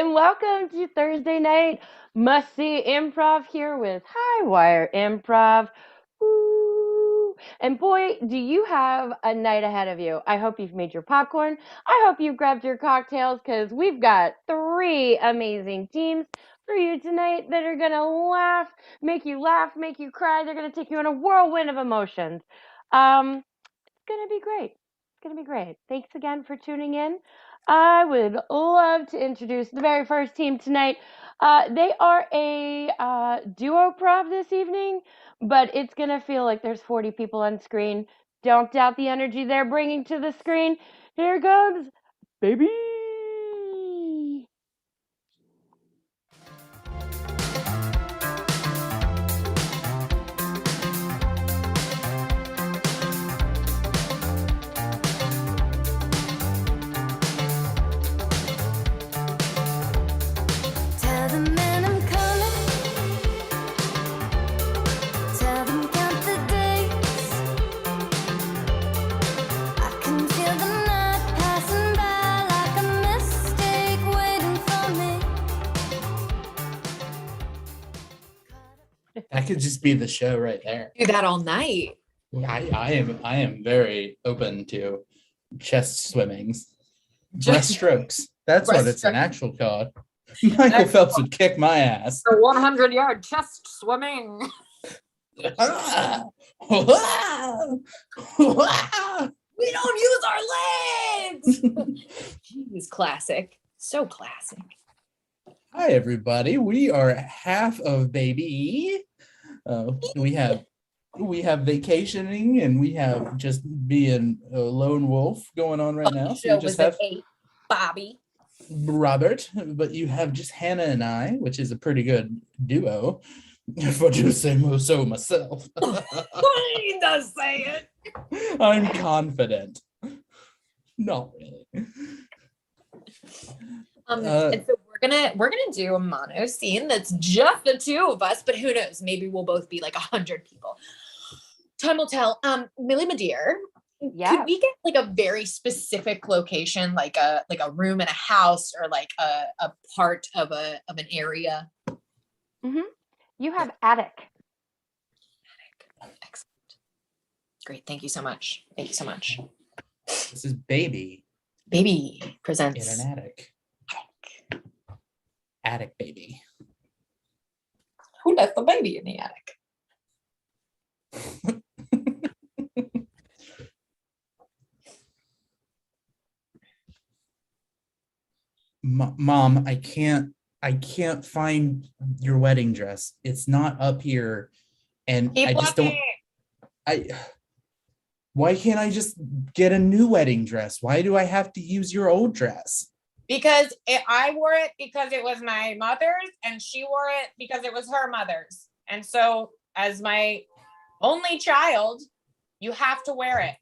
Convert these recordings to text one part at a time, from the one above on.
and welcome to Thursday night must see improv here with Highwire Improv. Woo. And boy, do you have a night ahead of you. I hope you've made your popcorn. I hope you've grabbed your cocktails because we've got three amazing teams for you tonight that are going to laugh, make you cry. They're going to take you on a whirlwind of emotions. It's going to be great. It's going to be great. Thanks again for tuning in. I would love to introduce the very first team tonight. They are a duo prov this evening, but it's going to feel like there's 40 people on screen. Don't doubt the energy they're bringing to the screen. Here comes baby. Tell the men I'm coming. Tell them count the days. I can feel the night passing by like a mistake waiting for me. That could just be the show right there. Do that all night. I am very open to chest swimmings, breaststrokes. That's what it's an actual called. Michael Phelps would kick my ass. The 100-yard chest swimming. We don't use our legs. Jeez, classic. So classic. Hi everybody. We are half of baby. We have vacationing and we have just being a lone wolf going on right now. So we just have Bobby. Robert, but you have just Hannah and I, which is a pretty good duo. If I do say so myself. He does say it. I'm confident. Not really. And so we're gonna do a mono scene that's just the two of us, but who knows? Maybe we'll both be like 100 people. Time will tell. Millie Madeir, Yeah. could we get like a very specific location, like a room in a house or like a part of an area? Mm-hmm. You have attic. Excellent. Great. Thank you so much. Thank you so much. This is baby Baby in presents. an attic. Attic baby. Who left the baby in the attic? Mom, I can't find your wedding dress. It's not up here. And I just don't why can't I just get a new wedding dress? Why do I have to use your old dress? Because I wore it because it was my mother's and she wore it because it was her mother's. And so as my only child, you have to wear it.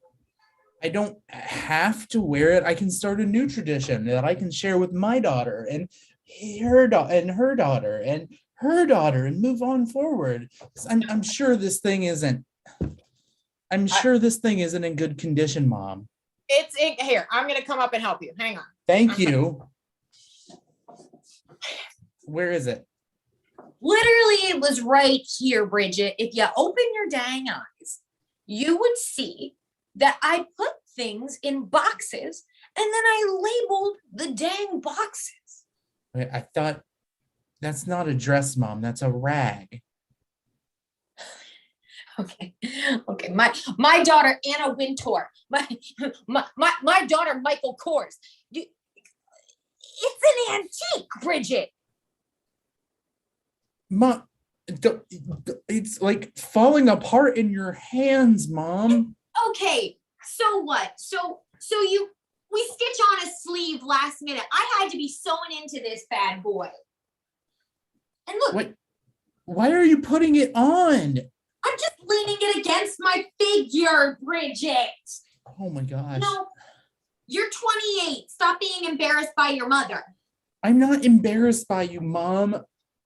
I don't have to wear it. I can start a new tradition that I can share with my daughter and her daughter and move on forward. I'm sure this thing isn't in good condition, Mom. Here, I'm going to come up and help you. Hang on. Thank you. Where is it? Literally, it was right here, Bridget. If you open your dang eyes, you would see that I put things in boxes and then I labeled the dang boxes. Wait, I thought that's not a dress, Mom. That's a rag. Okay. My daughter, Anna Wintour. My daughter, Michael Kors. It's an antique, Bridget. Mom, it's like falling apart in your hands, Mom. Okay, so what? We stitch on a sleeve last minute. I had to be sewn into this bad boy. And look, What? Why are you putting it on? I'm just leaning it against my figure, Bridget. Oh my gosh. No, you're 28. Stop being embarrassed by your mother. I'm not embarrassed by you, Mom.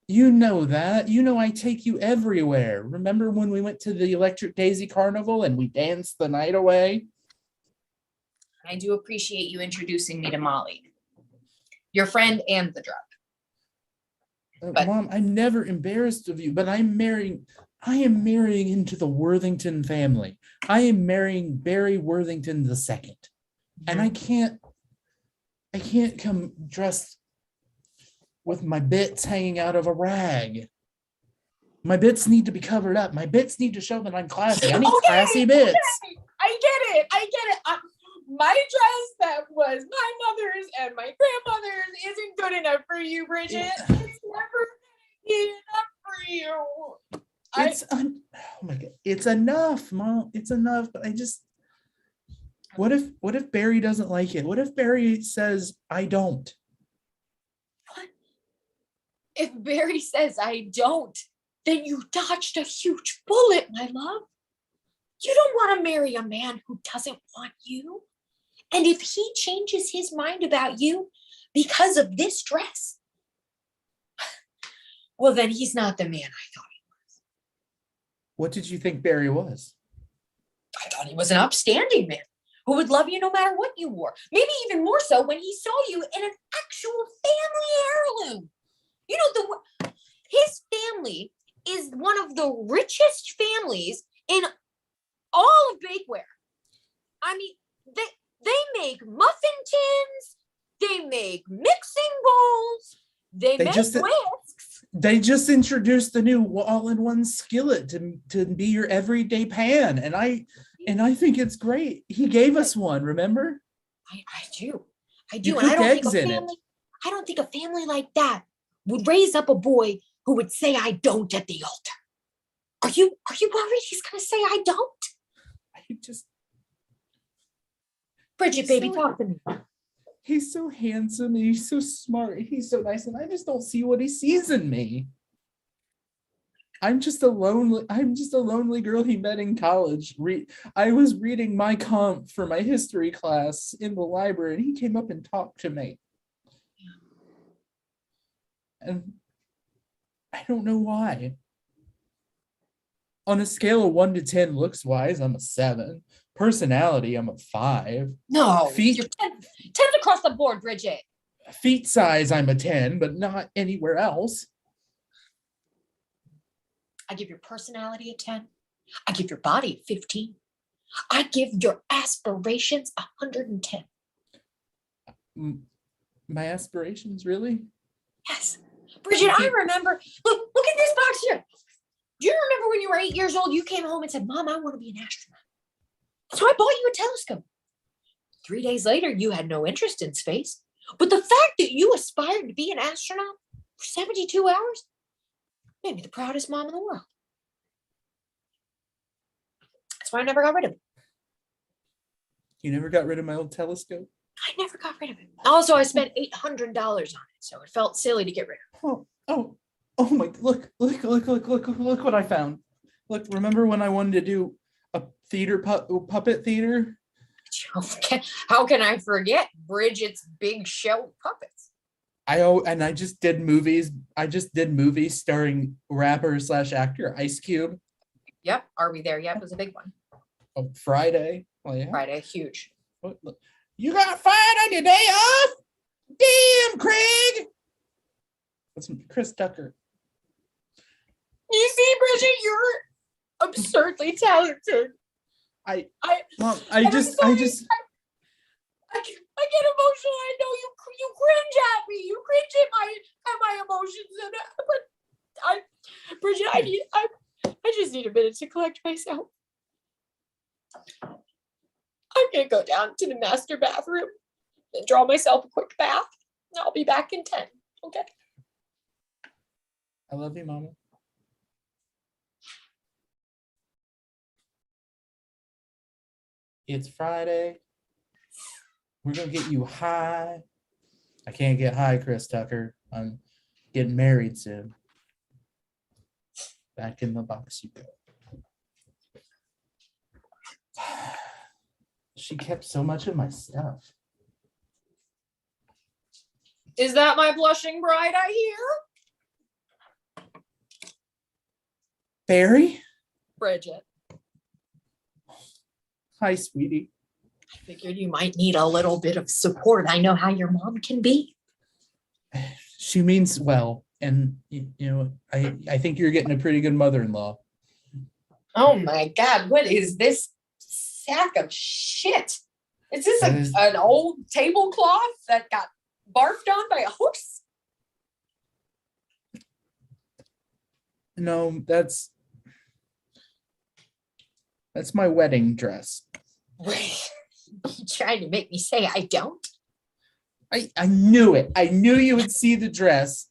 You know that. You know I take you everywhere. Remember when we went to the Electric Daisy Carnival and we danced the night away? I do appreciate you introducing me to Molly, your friend and the drug. But- Mom, I'm never embarrassed of you, but I am marrying into the Worthington family. I am marrying Barry Worthington II. And I can't come dressed with my bits hanging out of a rag. My bits need to be covered up. My bits need to show that I'm classy. I need Okay, classy bits. I get it. My dress that was my mother's and my grandmother's isn't good enough for you, Bridget. It's never gonna be enough for you. Oh my God. It's enough, Mom. It's enough. But what if Barry doesn't like it? What if Barry says I don't? If Barry says I don't, then you dodged a huge bullet, my love. You don't want to marry a man who doesn't want you. And if he changes his mind about you because of this dress, well, then he's not the man I thought he was. What did you think Barry was? I thought he was an upstanding man who would love you no matter what you wore. Maybe even more so when he saw you in an actual family heirloom. You know, his family is one of the richest families in all of bakeware. I mean, they make muffin tins, they make mixing bowls, they make whisks. They just introduced the new all-in-one skillet to be your everyday pan, and I think it's great. He gave us one, remember? I do. You And cook eggs in it. I don't think a family like that would raise up a boy who would say I don't at the altar. Are you worried he's gonna say I don't? Bridget, baby, talk to me. He's so handsome and he's so smart and he's so nice, and I just don't see what he sees in me. I'm just a lonely girl he met in college. I was reading My Kampf for my history class in the library, and he came up and talked to me. And I don't know why. On a scale of 1 to 10 looks wise, I'm a 7. Personality, I'm a 5. No, Feet- you're 10's across the board, Bridget. Feet size, I'm a 10, but not anywhere else. I give your personality a 10. I give your body a 15. I give your aspirations 110. My aspirations, really? Yes. Bridget, I remember, look at this box here. Do you remember when you were 8 years old, you came home and said, Mom, I want to be an astronaut. So I bought you a telescope. 3 days later, you had no interest in space. But the fact that you aspired to be an astronaut for 72 hours made me the proudest mom in the world. That's why I never got rid of it. You never got rid of my old telescope? I never got rid of it. Also, I spent $800 on it, so it felt silly to get rid of. Oh my, look what I found. Look, remember when I wanted to do a theater puppet theater? How can I forget Bridget's big show puppets? I just did movies. I just did movies starring rapper / actor Ice Cube. Yep. Are we there yet? Was a big one. Oh, Friday. Oh, yeah. Friday, huge. Look. You got fired on your day off? Damn, Craig. That's Chris Tucker. You see, Bridget, you're absurdly talented. Mom, I I get emotional. I know you cringe at me. You cringe at my emotions, but Bridget, I just need a minute to collect myself. I'm gonna go down to the master bathroom and draw myself a quick bath. I'll be back in 10. Okay. I love you, Mama. It's Friday. We're gonna get you high. I can't get high, Chris Tucker. I'm getting married soon. Back in the box you go. She kept so much of my stuff. Is that my blushing bride I hear? Barry? Bridget. Hi, sweetie. I figured you might need a little bit of support. I know how your mom can be. She means well, and I think you're getting a pretty good mother-in-law. Oh my God, what is this sack of shit? Is this an old tablecloth that got barfed on by a horse? No, that's my wedding dress. You trying to make me say I don't? I knew it. I knew you would see the dress.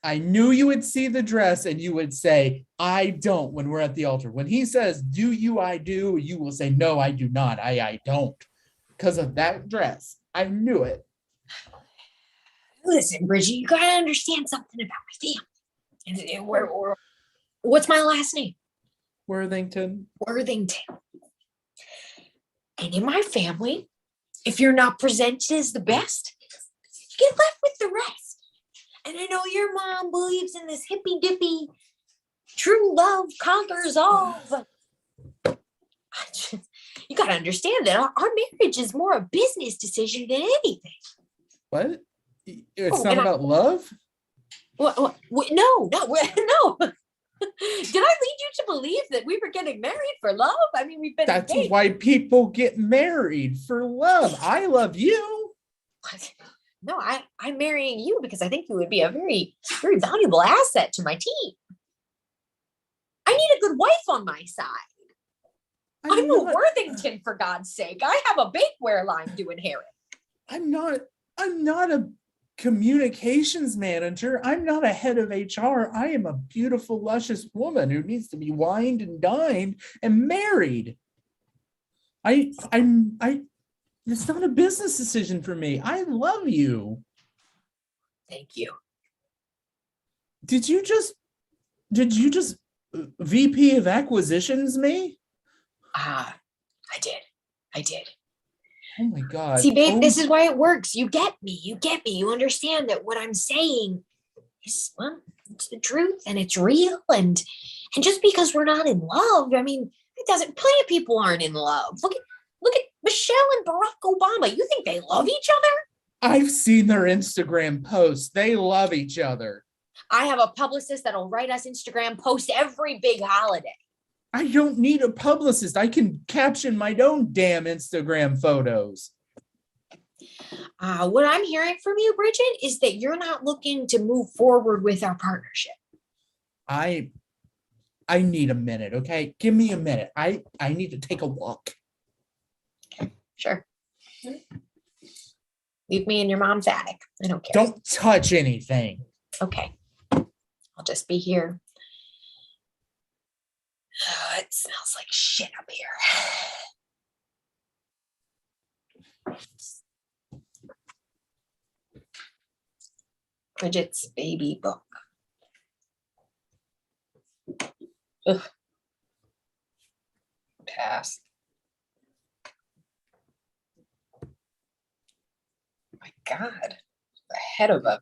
I knew you would see the dress and you would say, I don't, when we're at the altar. When he says, do you, I do, you will say, no, I do not. I don't. Because of that dress. I knew it. Listen, Bridget, you gotta understand something about my family. What's my last name? Worthington. Worthington. And in my family, if you're not presented as the best, you get left with the rest. And I know your mom believes in this hippy dippy, true love conquers all. But you got to understand that our marriage is more a business decision than anything. What? It's not about love? What, no. Did I lead you to believe that we were getting married for love? I mean, we've been That's engaged. why people get married, for love. I love you. No, I'm marrying you because I think you would be a very, very valuable asset to my team. I need a good wife on my side. I'm a Worthington, for God's sake. I have a bakeware line to inherit. I'm not a communications manager. I'm not a head of HR. I am a beautiful, luscious woman who needs to be wined and dined and married. It's not a business decision for me. I love you. Thank you. Did you just VP of acquisitions me? I did. Oh my God. See, babe, this is why it works. You get me. You understand that what I'm saying is, well, it's the truth and it's real. And just because we're not in love, I mean, it doesn't, plenty of people aren't in love. Look at Michelle and Barack Obama. You think they love each other? I've seen their Instagram posts. They love each other. I have a publicist that'll write us Instagram posts every big holiday. I don't need a publicist. I can caption my own damn Instagram photos. What I'm hearing from you, Bridget, is that you're not looking to move forward with our partnership. I need a minute, okay? Give me a minute. I need to take a walk. Sure. Leave me in your mom's attic. I don't care. Don't touch anything. Okay. I'll just be here. It smells like shit up here. Bridget's baby book. Ugh. Pass. My God. The head of a.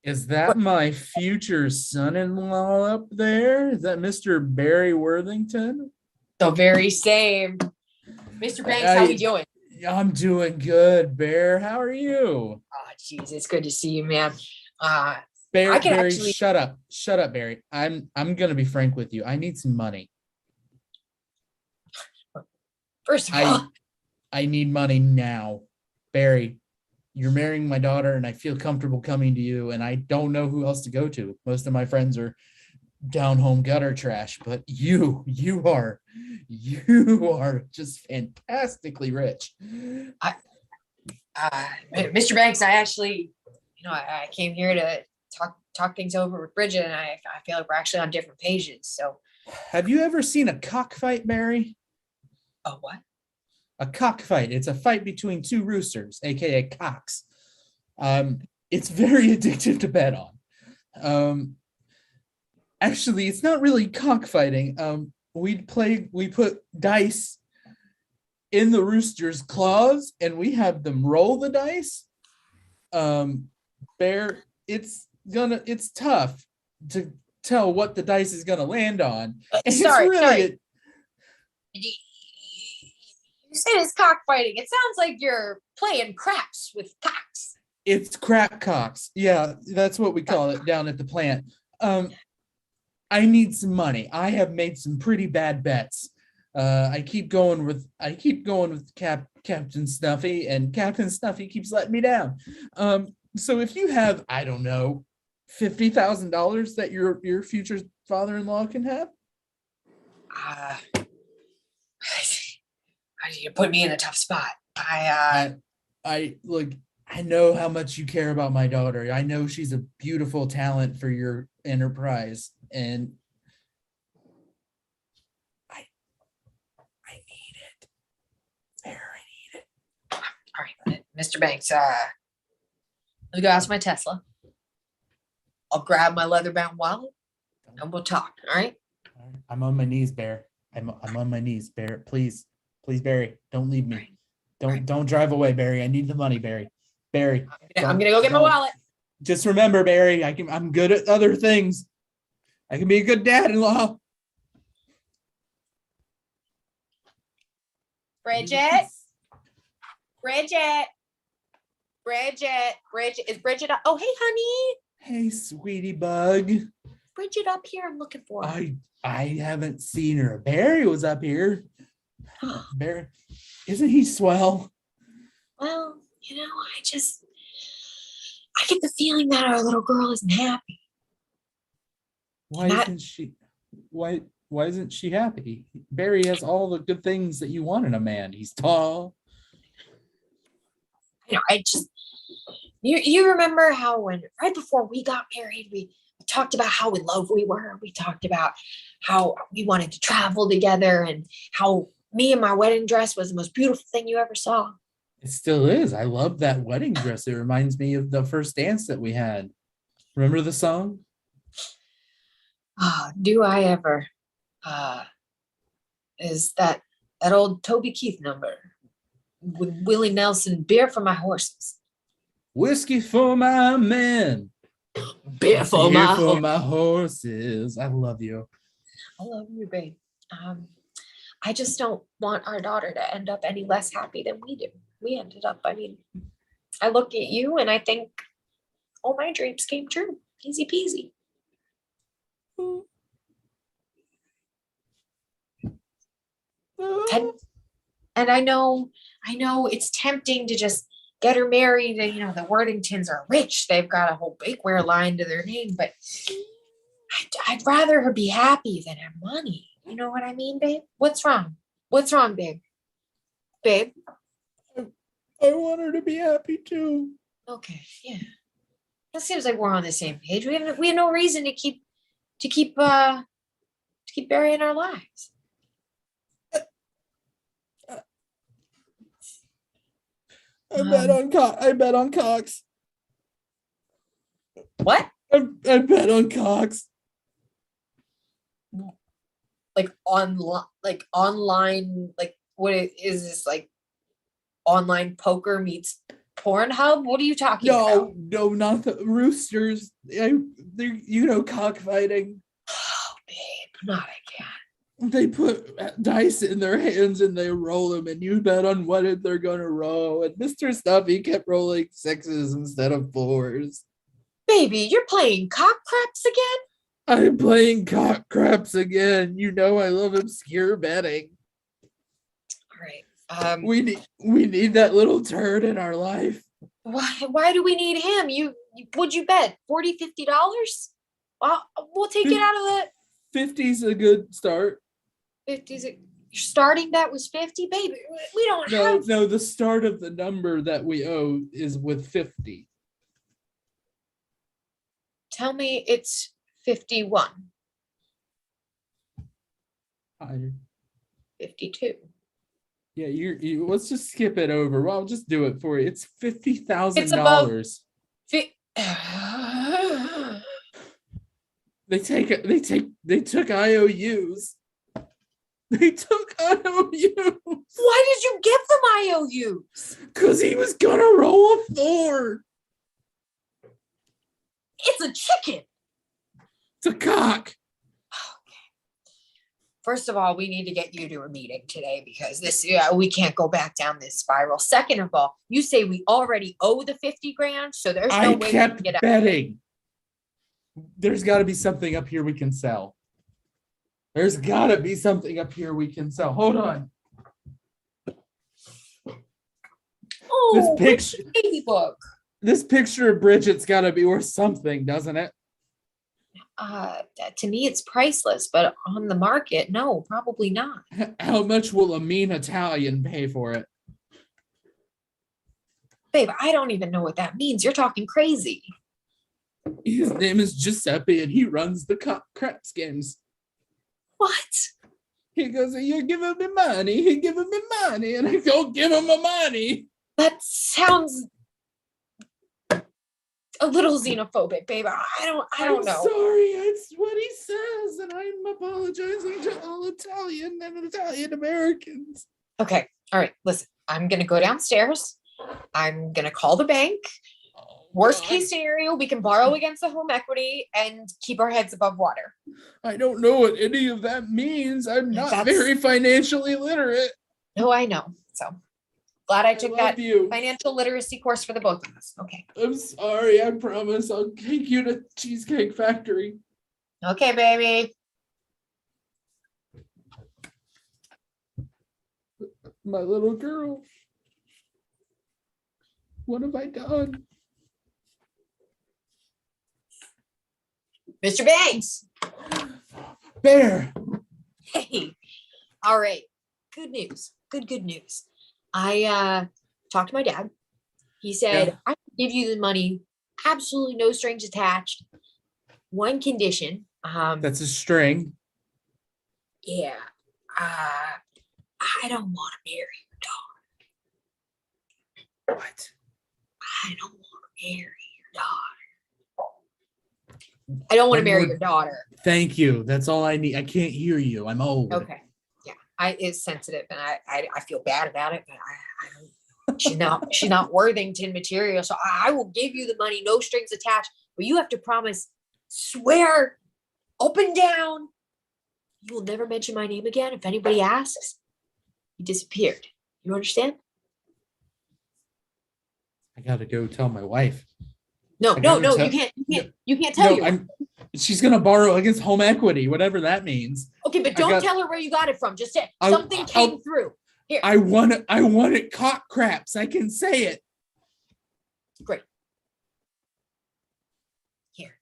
Is that my future son-in-law up there? Is that Mr. Barry Worthington? The very same. Mr. Banks, how we doing? I'm doing good, Bear. How are you? Oh, geez, it's good to see you, man. Barry, I can Barry, actually- shut up, Barry. I'm gonna be frank with you. I need some money. First of all, I need money now, Barry. You're marrying my daughter, and I feel comfortable coming to you. And I don't know who else to go to. Most of my friends are down home gutter trash, but you are just fantastically rich. Mr. Banks, I actually, I came here to talk things over with Bridget, and I feel like we're actually on different pages. So, have you ever seen a cockfight, Barry? Oh, what? A cockfight. It's a fight between two roosters, aka cocks. It's very addictive to bet on. Actually, it's not really cockfighting. We put dice in the rooster's claws, and we have them roll the dice. Bear, it's tough to tell what the dice is gonna land on. And Sorry. You said it's cockfighting. It sounds like you're playing craps with cocks. It's crack cocks. Yeah, that's what we call it down at the plant. I need some money. I have made some pretty bad bets. I keep going with Captain Snuffy, and Captain Snuffy keeps letting me down. So if you have, I don't know, $50,000 that your future father-in-law can have. You put me in a tough spot. I look, I know how much you care about my daughter. I know she's a beautiful talent for your enterprise, and I need it. Very need it. All right, Mr. Banks, let me go ask my Tesla. I'll grab my leather-bound wallet and we'll talk. All right. I'm on my knees, Bear. I'm on my knees, Bear. Please, Barry, don't leave me. Don't drive away, Barry. I need the money, Barry. Barry, I'm gonna go get my wallet. just remember, Barry, I'm good at other things. I can be a good dad-in-law. Bridget. Is Bridget up? Oh, hey, honey. Hey, sweetie bug. Bridget up here. I'm looking for her. I haven't seen her. Barry was up here. Barry, isn't he swell? Well, I get the feeling that our little girl isn't happy. Why isn't she happy? Barry has all the good things that you want in a man. He's tall. You remember how when right before we got married, we talked about how in love we were. We talked about how we wanted to travel together and how me and my wedding dress was the most beautiful thing you ever saw. It still is. I love that wedding dress. It reminds me of the first dance that we had. Remember the song? Do I ever? Is that old Toby Keith number with Willie Nelson, beer for my horses. Whiskey for my men. Beer for my my horses. I love you. I love you, babe. I just don't want our daughter to end up any less happy than we do. We ended up, I look at you and I think all my dreams came true. Easy peasy. And I know it's tempting to just get her married, and the Worthingtons are rich. They've got a whole bakeware line to their name, but I'd rather her be happy than have money. You know what I mean, babe? What's wrong? What's wrong, babe? Babe? I want her to be happy too. Okay, yeah. That seems like we're on the same page. We have no reason to keep burying our lives. I bet on Cox. What? I bet on Cox. Online, what is this, like online poker meets Pornhub? What are you talking about? No, not the roosters. They're cockfighting. Oh, babe, not again. They put dice in their hands and they roll them, and you bet on what they're gonna roll. And Mr. Stuffy kept rolling 6s instead of 4s. Baby, you're playing cock craps again? I'm playing cock craps again. I love obscure betting. All right. We need that little turd in our life. Why do we need him? Would you bet $40, $50? Well, we'll take it out of the 50's a good start. 50's. Your starting bet was 50, baby. We don't have. No, the start of the number that we owe is with 50. Tell me it's 51. Higher. 52. Yeah, you let's just skip it over. Well, I'll just do it for you. It's $50,000. They took IOUs. They took IOUs. Why did you give them IOUs? Because he was gonna roll a 4. It's a chicken. It's a cock. First of all, we need to get you to a meeting today because we can't go back down this spiral. Second of all, you say we already owe the 50 grand, so there's no I way we kept can get out. betting. There's got to be something up here we can sell. There's got to be something up here we can sell. Hold on. Oh, picture- baby book. This picture of Bridget's got to be worth something, doesn't it? To me, it's priceless, but on the market, no, probably not. How much will a mean Italian pay for it? Babe, I don't even know what that means. You're talking crazy. His name is Giuseppe and he runs the craps games. What? He goes, you give him the money, he give him the money, and I go, give him the money. That sounds a little xenophobic, babe. I don't know. Sorry, it's what he says, and I'm apologizing to all Italian and Italian Americans. Okay, all right, listen, I'm gonna go downstairs. I'm gonna call the bank. Worst case scenario, we can borrow against the home equity and keep our heads above water. I don't know what any of that means. I'm not That's- very financially literate. No, I know. So glad I took love that you. financial literacy course for the both of us. Okay. I'm sorry. I promise I'll take you to Cheesecake Factory. Okay, baby. My little girl. What have I done? Mr. Banks. Bear. Hey. All right. Good news. Good news. I talked to my dad. He said, Yeah. I can give you the money, absolutely no strings attached. One condition. That's a string. Yeah. I don't want to marry your daughter. What? I don't want to marry your daughter. I don't want to One marry more- your daughter. Thank you. That's all I need. I can't hear you. I'm old. Okay. Yeah. It's sensitive and I feel bad about it, but I don't, she's not Worthington material. So I will give you the money, no strings attached, but you have to promise, swear up and down, you will never mention my name again. If anybody asks, he disappeared. You understand? I gotta go tell my wife. No, I no, never no, tell- you can't tell No, you. she's gonna borrow against home equity, whatever that means. Okay, but I don't got- tell her where you got it from. Just say I'll- something came through. Here, I wanted cock craps. I can say it. great. Here.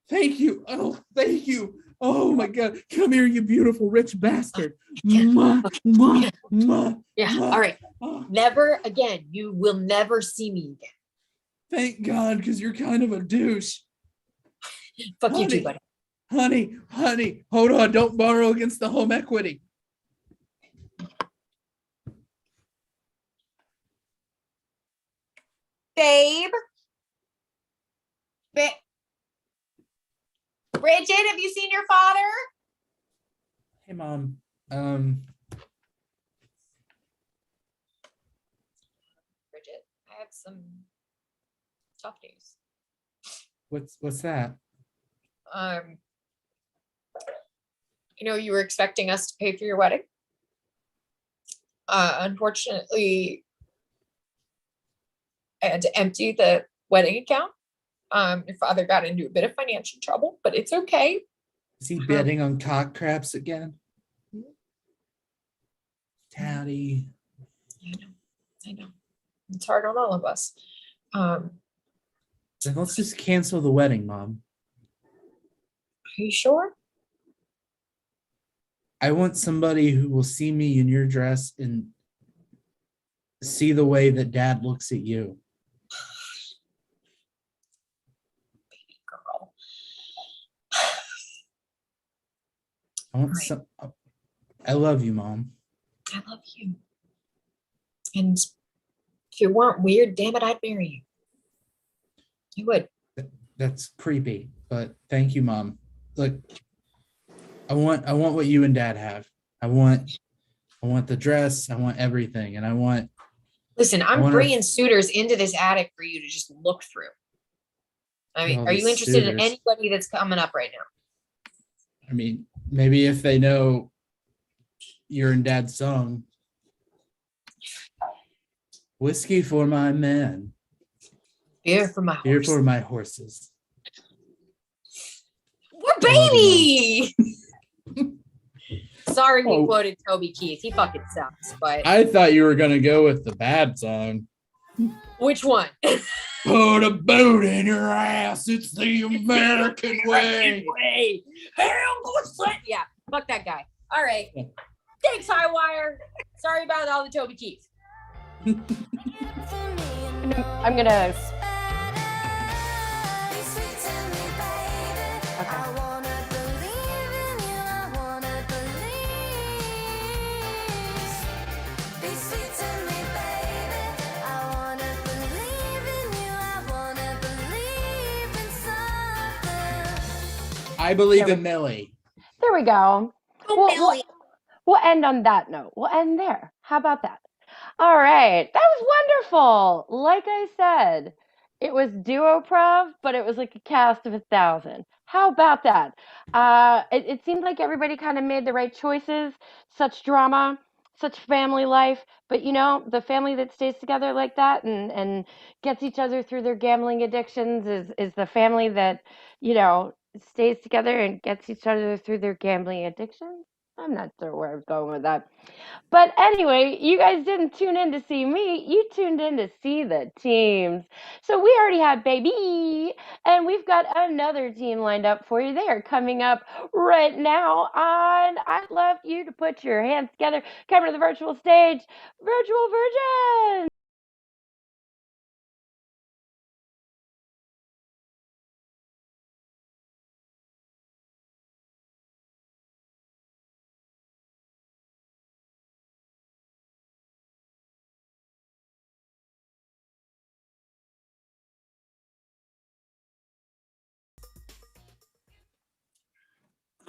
Thank you. Oh, thank you. Oh my God. Come here, you beautiful rich bastard. Yeah. Mwah, Okay. mwah, mwah. Yeah. Mwah. All right. Oh, Never again. You will never see me again. thank God, because you're kind of a douche. Fuck you too, Honey. buddy. Honey, hold on. Don't borrow against the home equity. Babe. Bridget, have you seen your father? Hey, Mom. Bridget, I have some tough news. What's that? You were expecting us to pay for your wedding. Unfortunately, I had to empty the wedding account. Your father got into a bit of financial trouble, but it's okay. Is he betting on cock craps again? Mhm. Daddy. I know. It's hard on all of us. Are Then let's just cancel the wedding, Mom. you sure? I want somebody who will see me in your dress and see the way that Dad looks at you. Girl. I want Right. some. I love you, Mom. I love you. And if you weren't weird, damn it, I'd marry you. You would. That's creepy, but thank you, Mom. Look, I want what you and Dad have. I want the dress. I want everything, and I want. Listen, I'm wanna- bringing suitors into this attic for you to just look through. I mean, All are you these interested in suitors. anybody that's coming up right now? I mean, maybe if they know your and Dad's song. Whiskey for my men, Beer for my beer horse. for my horses. We're baby. Sorry, we Oh. quoted Toby Keith. He fucking sucks. But I thought you were gonna go with the bad song. which one? Put a boot in your ass. It's the American way. Way. Yeah, fuck that guy. All right. Thanks, Highwire. Sorry about all the Toby Keith. I'm gonna. I believe in Millie. There we go. Oh, Well, Billy. We'll end on that note. We'll end there. How about that? All right. That was wonderful. Like I said, it was duo-prov, but it was like a cast of 1,000. How about that? It seemed like everybody kind of made the right choices. Such drama, such family life. But, you know, the family that stays together like that and gets each other through their gambling addictions is the family that, you know, stays together and gets each other through their gambling addictions. I'm not sure where I'm going with that. But anyway, you guys didn't tune in to see me. You tuned in to see the teams. So we already had baby, and we've got another team lined up for you. They are coming up right now on I'd love you to put your hands together. Come to the virtual stage, Virtual Virgin.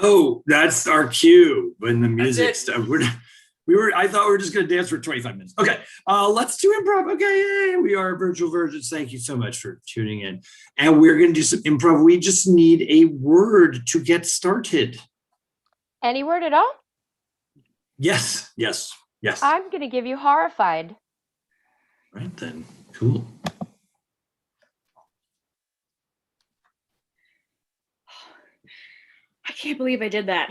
Oh, that's our cue when the music it. stuff. I thought we were just going to dance for 25 minutes. Okay, let's do improv. Okay, yay, we are virtual virgins. Thank you so much for tuning in. And we're going to do some improv. We just need a word to get started. Any word at all? Yes, yes, yes. I'm going to give you horrified. Right then, cool. I can't believe I did that.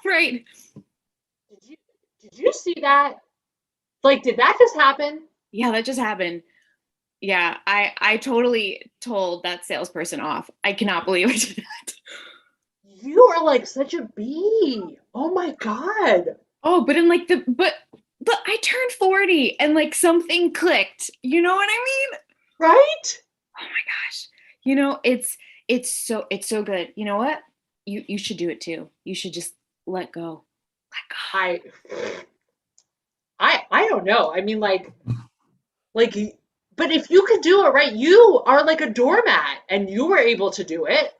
Right. Did you see that? Like, did that just happen? Yeah, that just happened. Yeah, I totally told that salesperson off. I cannot believe I did that. You are like such a bee. Oh my god. Oh, but in like but I turned 40 and like something clicked. You know what I mean? Right? Oh my gosh. You know, it's so good. You know what? You should do it too. You should just let go. Let go. I don't know. I mean, like, but if you could do it, right? You are like a doormat, and you were able to do it.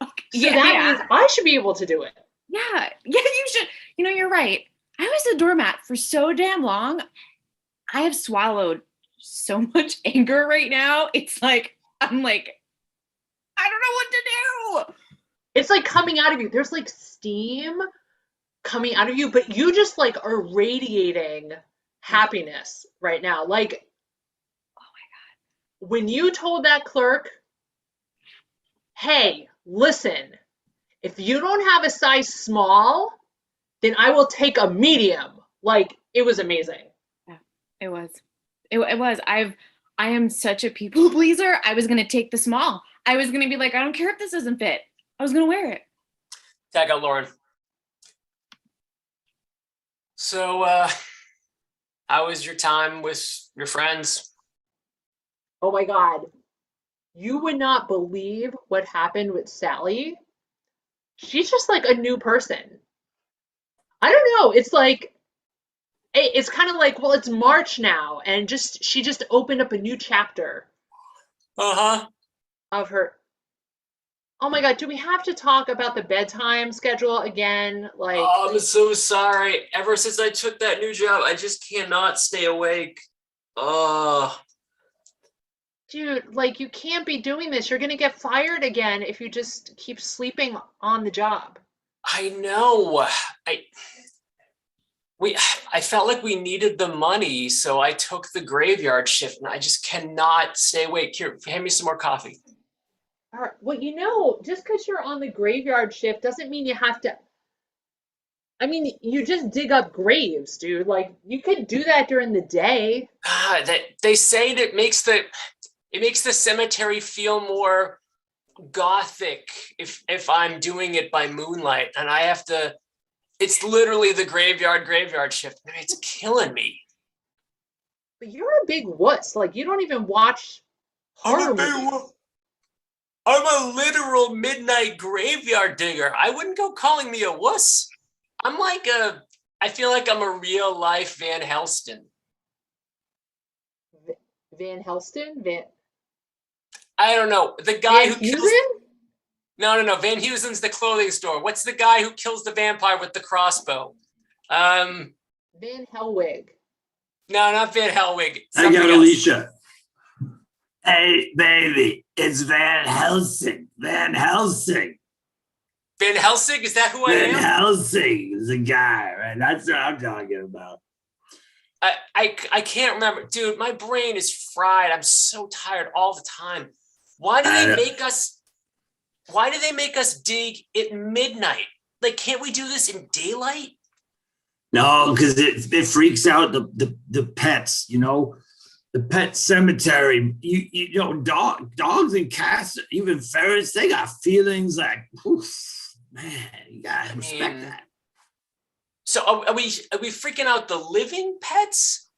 Okay. So that means I should be able to do it. Yeah, you should. You know, you're right. I was a doormat for so damn long. I have swallowed so much anger right now. It's like, I'm like, I don't know what to do. It's like coming out of you. There's like steam coming out of you, but you just like are radiating happiness right now. Like, oh my God. When you told that clerk, hey, listen, if you don't have a size small, then I will take a medium. Like, it was amazing. Yeah, it was. It was. I am such a people pleaser. I was going to take the small. I was going to be like, I don't care if this doesn't fit. I was going to wear it. Tag out, Lauren. So, how was your time with your friends? Oh my God. You would not believe what happened with Sally. She's just like a new person. I don't know. It's like, it's kind of like, well, it's March now, and she just opened up a new chapter. Uh-huh. Of her. Oh my God, do we have to talk about the bedtime schedule again? Like, Oh, I'm so sorry. Ever since I took that new job, I just cannot stay awake. dude, like, you can't be doing this. You're gonna get fired again if you just keep sleeping on the job. I know. I felt like we needed the money, so I took the graveyard shift, and I just cannot stay awake. Here, hand me some more coffee. All right. Well, just because you're on the graveyard shift doesn't mean you have to. I mean, you just dig up graves, dude. Like, you could do that during the day. That they say that makes the cemetery feel more gothic if I'm doing it by moonlight, and I have to. It's literally the graveyard shift. It's killing me. But you're a big wuss. Like, you don't even watch horror movies. I'm a literal midnight graveyard digger. I wouldn't go calling me a wuss. I feel like I'm a real life Van Helston. Van Helston? I don't know. The guy Van who kills. Heusen? No. Van Heusen's the clothing store. What's the guy who kills the vampire with the crossbow? Van Hellwig. No, not Van Hellwig. I Something got else. Alicia. Hey, baby, it's Van Helsing. Van Helsing. Van Helsing? Is that who I Van am? Helsing is a guy, right? That's what I'm talking about. I can't remember. Dude, my brain is fried. I'm so tired all the time. Why do they make us dig at midnight? Like, can't we do this in daylight? No, because it freaks out the pets, the pet cemetery. You know, dogs and cats, even ferrets, they got feelings like, oof, man, you gotta respect that. So are we freaking out the living pets?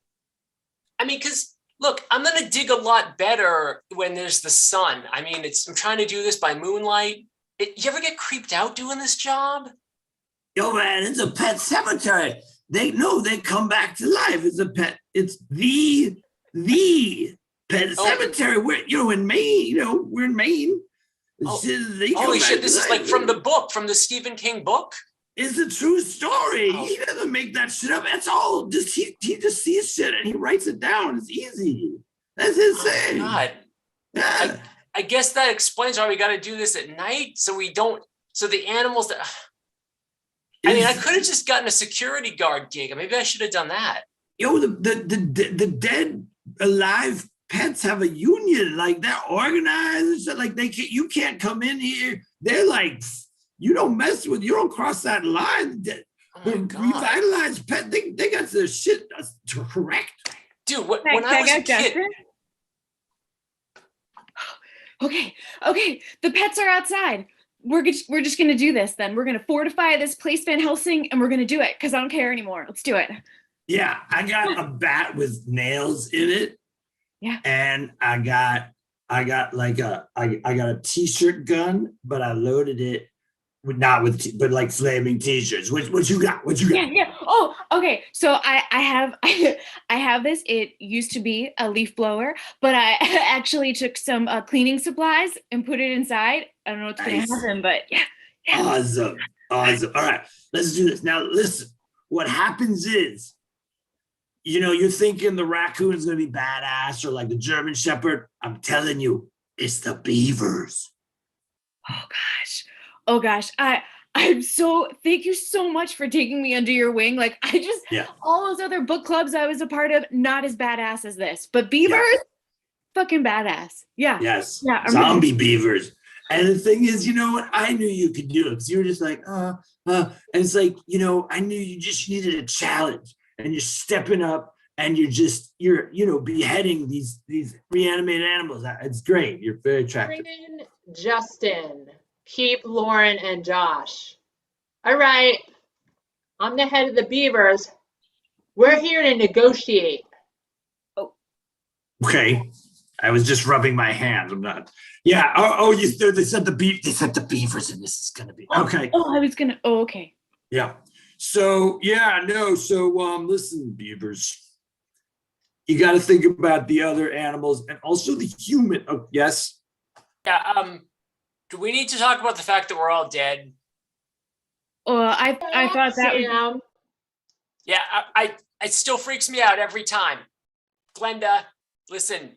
I mean, because look, I'm gonna dig a lot better when there's the sun. I mean, I'm trying to do this by moonlight. You ever get creeped out doing this job? Yo, man, it's a pet cemetery. They come back to life. It's a pet. It's the pet cemetery. We're in Maine. We're in Maine. Holy shit! This is like from the book, from the Stephen King book. It's a true story. He doesn't make that shit up. It's all just he just sees shit and he writes it down. It's easy. That's his thing. God. Yeah. I guess that explains why we got to do this at night, so the animals that. I mean, I could have just gotten a security guard gig. Maybe I should have done that. Yo, the dead alive pets have a union. Like, they're organized and shit. Like, you can't come in here. They're like, you don't cross that line. The revitalized pet, they got their shit correct. Dude, when I was a kid. Okay. The pets are outside. We're just gonna do this then. We're gonna fortify this place, Van Helsing, and we're gonna do it because I don't care anymore. Let's do it. Yeah, I got a bat with nails in it. Yeah. And I got like I got a t-shirt gun, but I loaded it but like flaming t-shirts. What you got? Yeah. Oh, okay. So I have this. It used to be a leaf blower, but I actually took some cleaning supplies and put it inside. I don't know what's going to happen, but yeah. Awesome. All right, let's do this. Now, listen, what happens is, you're thinking the raccoon is going to be badass or like the German Shepherd. I'm telling you, it's the beavers. Oh gosh. Thank you so much for taking me under your wing. Like, all those other book clubs I was a part of, not as badass as this, but beavers, fucking badass. Yeah. Yes. Yeah. Zombie beavers. And the thing is, you know what? I knew you could do it because you were just like, and it's like, I knew you just needed a challenge and you're stepping up and you're beheading these reanimated animals. It's great. You're very attractive. Justin, keep Lauren and Josh. All right. I'm the head of the Beavers. We're here to negotiate. Oh. Okay. I was just rubbing my hands. I'm not. Yeah. They said the beavers, and this is gonna be okay. Okay. Yeah. So listen, beavers. You got to think about the other animals and also the human. Oh, yes. Yeah. Do we need to talk about the fact that we're all dead? I thought that was. Yeah. It still freaks me out every time. Glenda, listen.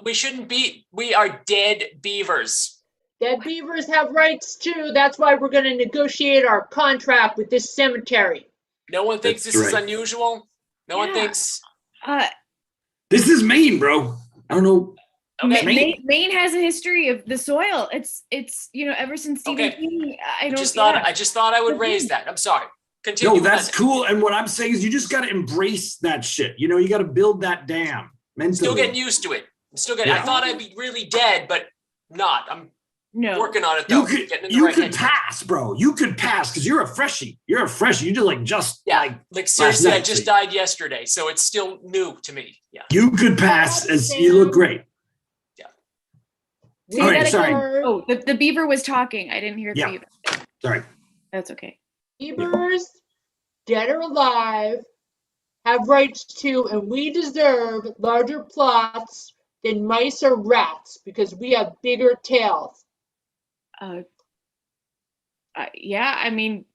We are dead beavers. Dead beavers have rights too. That's why we're going to negotiate our contract with this cemetery. No one thinks That's this is right. unusual. No one Yeah. thinks. This is Maine, bro. I don't know. Okay. Maine has a history of the soil. It's ever since Stephen Okay. King. I just thought I would raise that. I'm sorry. Continue. No, that's Brendan. cool. And what I'm saying is you just got to embrace that shit. You know, you got to build that dam mentally. Still getting used to it. I'm still getting. I Yeah. thought I'd be really dead, but not. I'm No. working on it though. You Getting in the you right could headspace. pass, bro. You could pass because you're a freshie. You're a freshie. You just Yeah, like seriously, I night, just so- died yesterday, so it's still new to me. Yeah. you could pass as you look great. Say All right, that sorry. again. Oh, the beaver was talking. I didn't hear the Yeah. beaver. Sorry. That's okay. Beavers, dead or alive, have rights to, and we deserve larger plots than mice or rats because we have bigger tails. Yeah, I mean,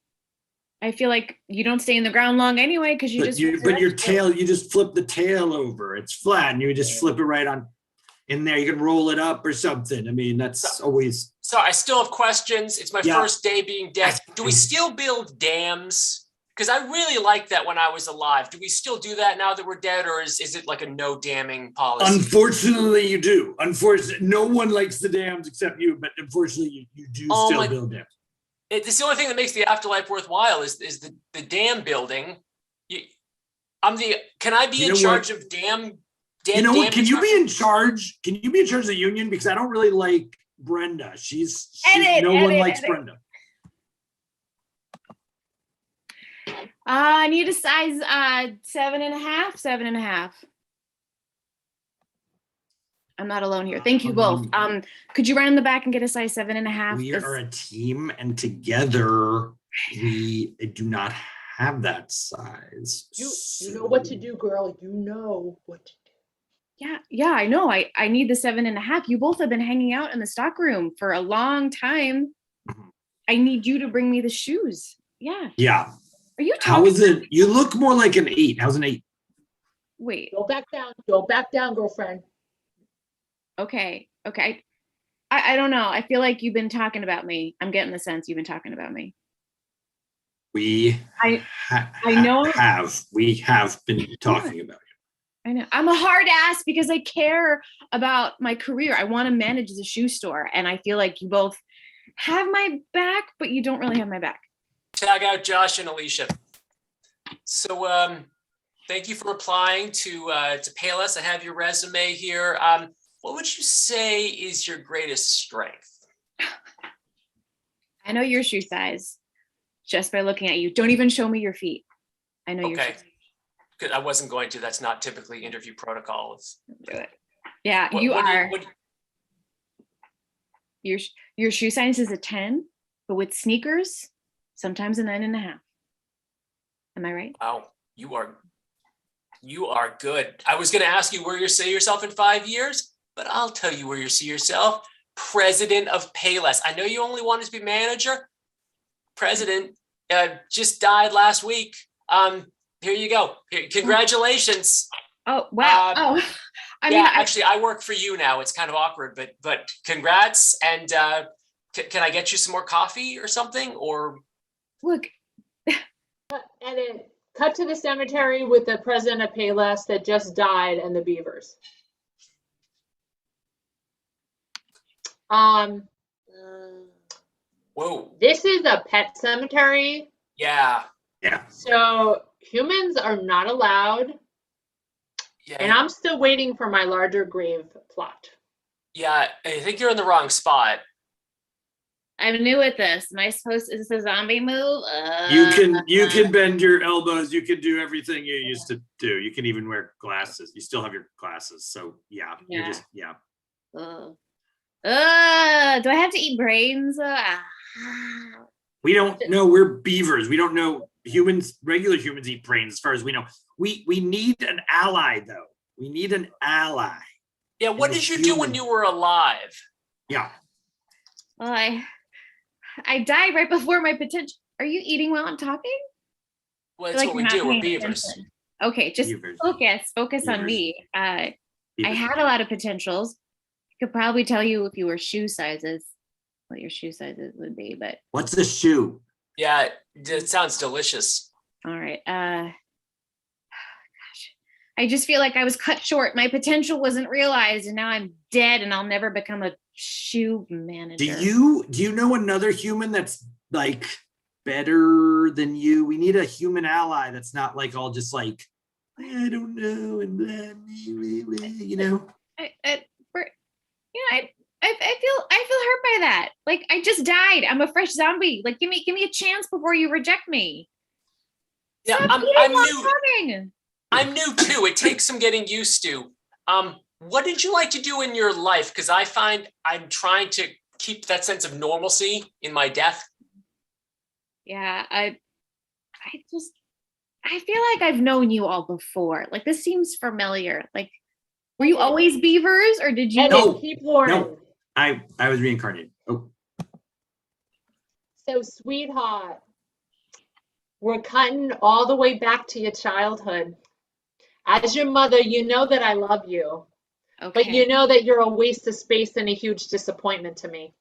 I feel like you don't stay in the ground long anyway because you just. But your tail, you just flip the tail over. It's flat, and you just flip it right on in there. You can roll it up or something. I mean, that's always. So I still have questions. It's my Yeah. first day being dead. Do we still build dams? Because I really liked that when I was alive. Do we still do that now that we're dead, or is it like a no damming policy? Unfortunately, you do. Unfortunately, no one likes the dams except you. But unfortunately, you do still build dams. It's the only thing that makes the afterlife worthwhile is the dam building. Can I be in charge of dam? You know what? Can you be in charge? Can you be in charge of the union? Because I don't really like Brenda. No one likes Brenda. I need a size 7.5. 7.5. I'm not alone here. Thank you both. Could you run in the back and get a size 7.5? We are a team, and together we do not have that size. You know what to do, girl. You know what to do. Yeah, I know. I need the 7.5. You both have been hanging out in the stock room for a long time. I need you to bring me the shoes. Yeah. Yeah. Are you talking? How is it? You look more like an 8. How's an 8? Wait. Go back down. Go back down, girlfriend. Okay. I don't know. I feel like you've been talking about me. I'm getting the sense you've been talking about me. We I have been talking about you. I know. I'm a hard ass because I care about my career. I want to manage the shoe store, and I feel like you both have my back, but you don't really have my back. Tag out Josh and Alicia. So thank you for applying to Payless. I have your resume here. What would you say is your greatest strength? I know your shoe size just by looking at you. Don't even show me your feet. I know your shoe size. Good. I wasn't going to. That's not typically interview protocols. Do it. Yeah, you are. Your shoe size is a 10, but with sneakers, sometimes a 9.5. Am I right? Wow, you are good. I was going to ask you where you see yourself in 5 years, but I'll tell you where you see yourself. President of Payless. I know you only wanted to be manager. President just died last week. Here you go. Congratulations. Oh, wow. Actually, I work for you now. It's kind of awkward, but congrats. And can I get you some more coffee or something? Or look. Edit. Cut to the cemetery with the president of Payless that just died and the beavers. Whoa. This is a pet cemetery. Yeah. So humans are not allowed. Yeah. And I'm still waiting for my larger grave plot. Yeah, I think you're in the wrong spot. I'm new at this. Am I supposed? Is this a zombie move? You can bend your elbows. You can do everything you used to do. You can even wear glasses. You still have your glasses. So you're just. Do I have to eat brains? We don't know. We're beavers. We don't know humans. Regular humans eat brains, as far as we know. We need an ally, though. We need an ally. Yeah. What did you do when you were alive? Yeah. Well, I died right before my potential. Are you eating while I'm talking? Well, that's what we do. We're beavers. Attention. Okay, just Beavers. focus on me. I had a lot of potentials. I could probably tell you if you were shoe sizes, what your shoe sizes would be, but What's the shoe? Yeah, it sounds delicious. All right. Gosh. I just feel like I was cut short. My potential wasn't realized, and now I'm dead, and I'll never become a shoe manager. Do you know another human that's like better than you? We need a human ally that's not like all just like, I don't know, and blah, blah, blah, blah, you know. I feel hurt by that. Like I just died. I'm a fresh zombie. Like give me a chance before you reject me. Yeah, Stop I'm eating while new. talking. I'm new too. It takes some getting used to. What did you like to do in your life? Because I find I'm trying to keep that sense of normalcy in my death. Yeah, I feel like I've known you all before. Like this seems familiar. Like were you always beavers or did you Edit, No, keep Lauren. no. I was reincarnated. Oh, So, sweetheart, we're cutting all the way back to your childhood. As your mother, you know that I love you, okay. but you know that you're a waste of space and a huge disappointment to me.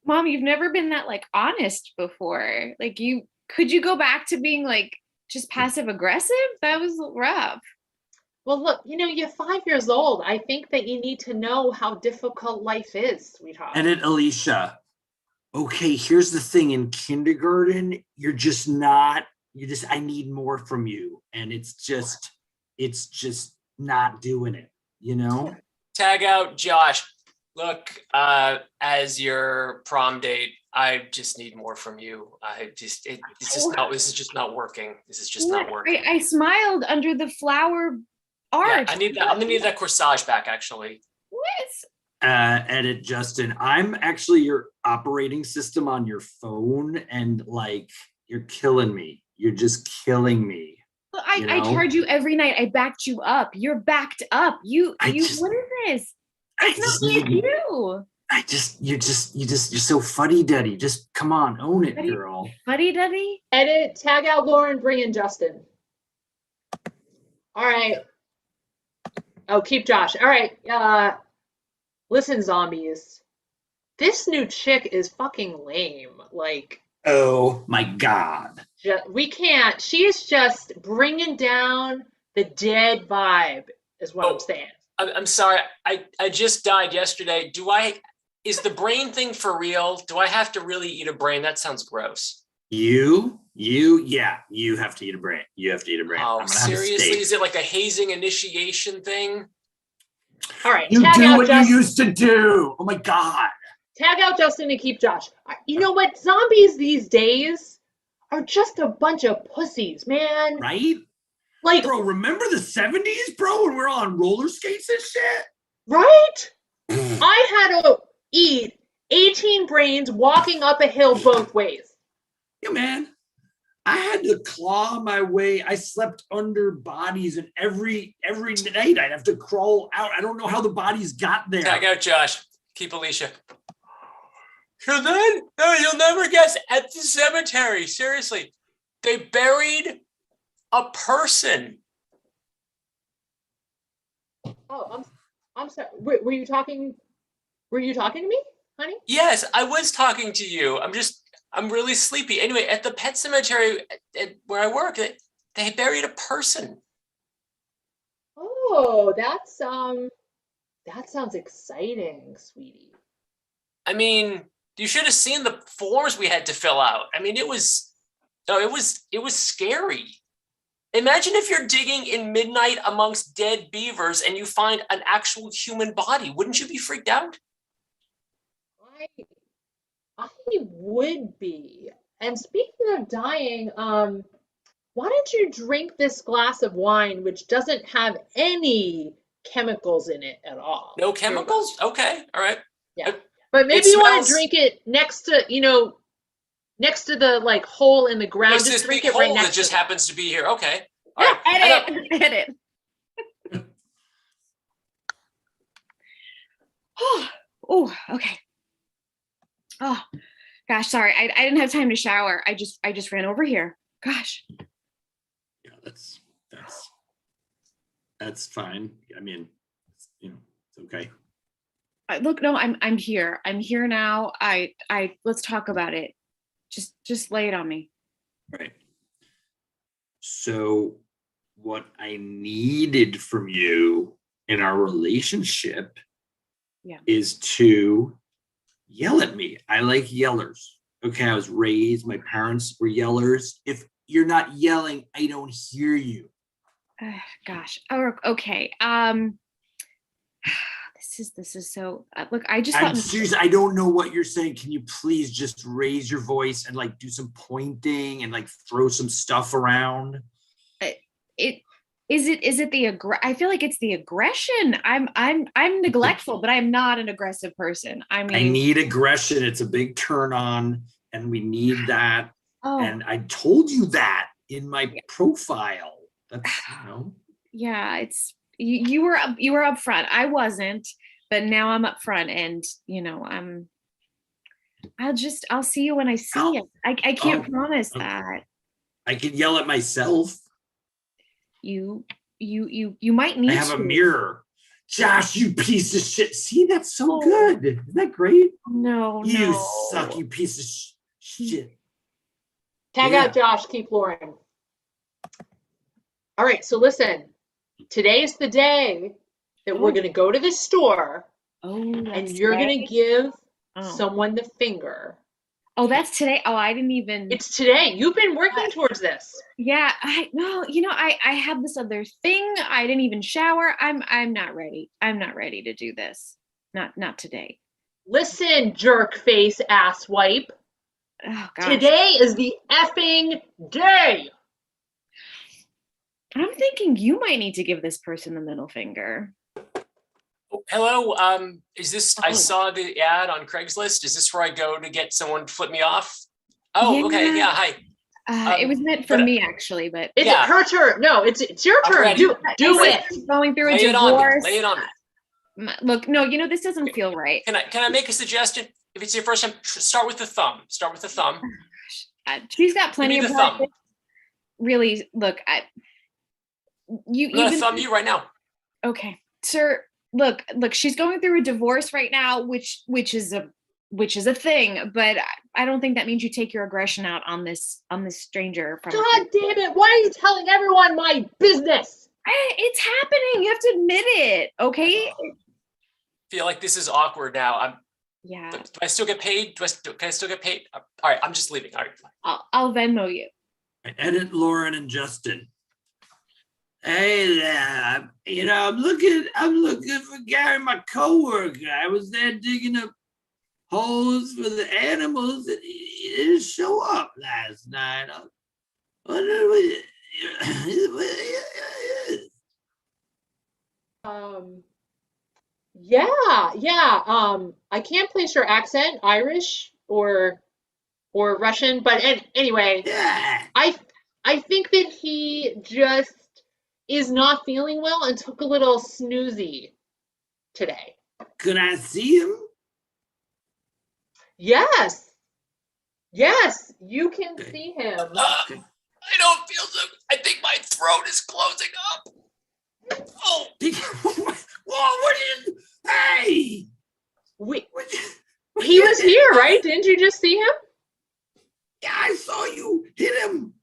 Mom, you've never been that like honest before. Like could you go back to being like just passive aggressive? That was rough. Well, look, you're 5 years old. I think that you need to know how difficult life is, sweetheart. edit Alicia. Okay, here's the thing. In kindergarten, I need more from you. And it's just not doing it, you know? Tag out Josh. Look, as your prom date, I just need more from you. This is just not working. This is just not working. I smiled under the flower art. Yeah, I'm gonna need that corsage back actually. What? Edit Justin. I'm actually your operating system on your phone, and like you're killing me. You're just killing me. Well, I charge you every night. I backed you up. You're backed up. What is this? It's not me, it's you. You're so fuddy-duddy. Just come on, own it, girl. Fuddy-duddy? Edit, tag out Lauren, bring in Justin. All right. Oh, keep Josh. All right. Listen, zombies. This new chick is fucking lame. Like, oh my God. We can't. She is just bringing down the dead vibe, is what I'm saying. I'm sorry. I just died yesterday. Is the brain thing for real? Do I have to really eat a brain? That sounds gross. Yeah, you have to eat a brain. You have to eat a brain. Oh, seriously? Is it like a hazing initiation thing? All right. You do what you used to do. Oh my God. Tag out Justin and keep Josh. You know what? Zombies these days are just a bunch of pussies, man. Right? Like, bro, remember the 70s, bro, when we're on roller skates and shit? Right? I had to eat 18 brains walking up a hill both ways. Yeah, man. I had to claw my way. I slept under bodies, and every night I'd have to crawl out. I don't know how the bodies got there. Tag out Josh. Keep Alicia. So then, no, you'll never guess. At the cemetery, seriously, they buried a person. Oh, I'm sorry. Were you talking to me, honey? Yes, I was talking to you. I'm really sleepy. Anyway, at the pet cemetery where I work, they buried a person. Oh, that sounds exciting, sweetie. I mean, you should have seen the forms we had to fill out. I mean, it was scary. Imagine if you're digging in midnight amongst dead beavers and you find an actual human body. Wouldn't you be freaked out? I would be. And speaking of dying, why don't you drink this glass of wine, which doesn't have any chemicals in it at all? No chemicals? Okay, all right. Yeah, but maybe you want to drink it next to the like hole in the ground. It's just this drink big it right hole next that just to it. happens to be here. Okay. All Yeah, right. Edit. Oh, okay. Oh, gosh, sorry. I didn't have time to shower. I just ran over here. Gosh. Yeah, that's fine. I mean, it's okay. Look, no, I'm here. I'm here now. Let's talk about it. Just lay it on me. Right. So what I needed from you in our relationship is to yell at me. I like yellers. Okay, I was raised, my parents were yellers. If you're not yelling, I don't hear you. Gosh. Oh, okay. This is so look, I just I'm thought serious. I don't know what you're saying. Can you please just raise your voice and like do some pointing and like throw some stuff around? Is it the I feel like it's the aggression. I'm neglectful, but I'm not an aggressive person. I I mean, need aggression. It's a big turn on, and we need that. oh, And I told you that in my profile. That's yeah, it's you were up front. I wasn't, but now I'm up front, and I'll see you when I see you. I can't promise that. I can yell at myself. You might need I have to. a mirror. Josh, you piece of shit. See, that's so good. Isn't that great? No, you suck, you piece of shit. Tag out Josh, keep Lauren. All right, so listen. Today's the day that we're going to go to the store and you're going to give someone the finger. Oh, that's today. Oh, I didn't even. It's today. You've been working towards this. Yeah, I have this other thing. I didn't even shower. I'm not ready. I'm not ready to do this. Not today. Listen, jerk face ass wipe. Oh, gosh. Today is the effing day. I'm thinking you might need to give this person the middle finger. Oh, hello. Is this? I saw the ad on Craigslist. Is this where I go to get someone to flip me off? Oh, okay. Yeah. Hi. It was meant for me actually, but it's her turn. No, it's your turn. Do it. Going through a divorce. Lay it on me. Look, no, this doesn't feel right. Can I make a suggestion? If it's your first time, start with the thumb. Start with the thumb. She's got plenty of practice. Really, look, I'm gonna thumb you right now. Okay, sir. Look, she's going through a divorce right now, which is a thing, but I don't think that means you take your aggression out on this stranger. God damn it! Why are you telling everyone my business? It's happening. You have to admit it, okay? Feel like this is awkward now. Yeah. Do I still get paid? Can I still get paid? All right, I'm just leaving. All right. I'll Venmo you. Edit Lauren and Justin. Hey there, I'm looking for Gary, my coworker. I was there digging up holes for the animals, and he didn't show up last night. I wonder what Yeah. I can't place your accent, Irish or Russian, but anyway, I think that he just is not feeling well and took a little snoozy today. Could I see him? Yes, you can see him. I don't feel so. I think my throat is closing up. Oh, whoa! What is? Hey, he was here, right? Didn't you just see him? Yeah, I saw you hit him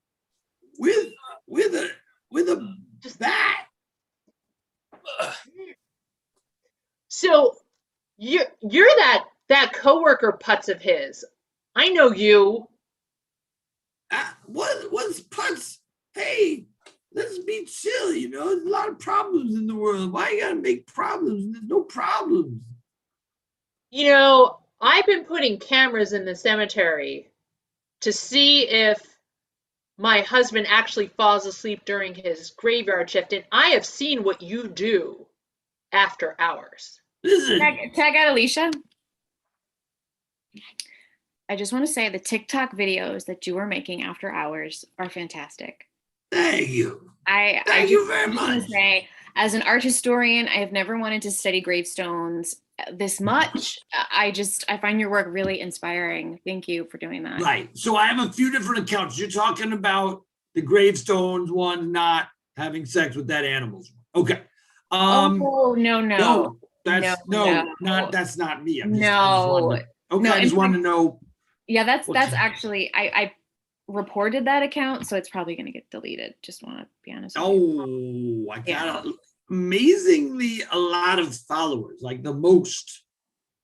with a bat. So you're that coworker putz of his. I know you. What's putz? Hey, let's be chill. There's a lot of problems in the world. Why you gotta make problems? There's no problems. I've been putting cameras in the cemetery to see if my husband actually falls asleep during his graveyard shift, and I have seen what you do after hours. Listen. Tag out Alicia. I just want to say the TikTok videos that you are making after hours are fantastic. Thank you. Thank you very much. Say, as an art historian, I have never wanted to study gravestones this much. I find your work really inspiring. Thank you for doing that. Right. So I have a few different accounts. You're talking about the gravestones one, not having sex with that animals. Okay. No. That's not me. I just wanted to know. No, I just wanted to know Yeah, that's What's- actually I reported that account, so it's probably gonna get deleted. Just want to be honest with you. Oh, I got amazingly a lot of followers, like the most,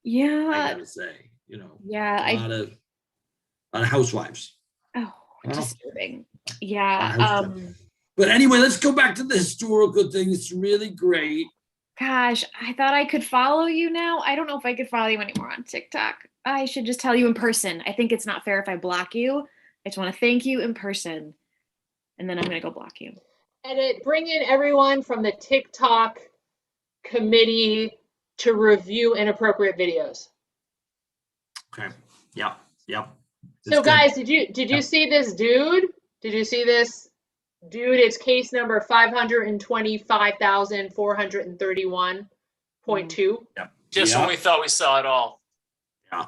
I Yeah, gotta say, you know, yeah. a lot of housewives. Oh, Well, disturbing. a lot Yeah. of housewives. But anyway, let's go back to the historical thing. It's really great. Gosh, I thought I could follow you now. I don't know if I could follow you anymore on TikTok. I should just tell you in person. I think it's not fair if I block you. I just want to thank you in person, and then I'm gonna go block you. Edit, bring in everyone from the TikTok committee to review inappropriate videos. Okay. Yep. Yep. So That's good. guys, did you see this dude? Did you see this dude? It's case number 525,431.2. Just when we thought we saw it all. Yeah.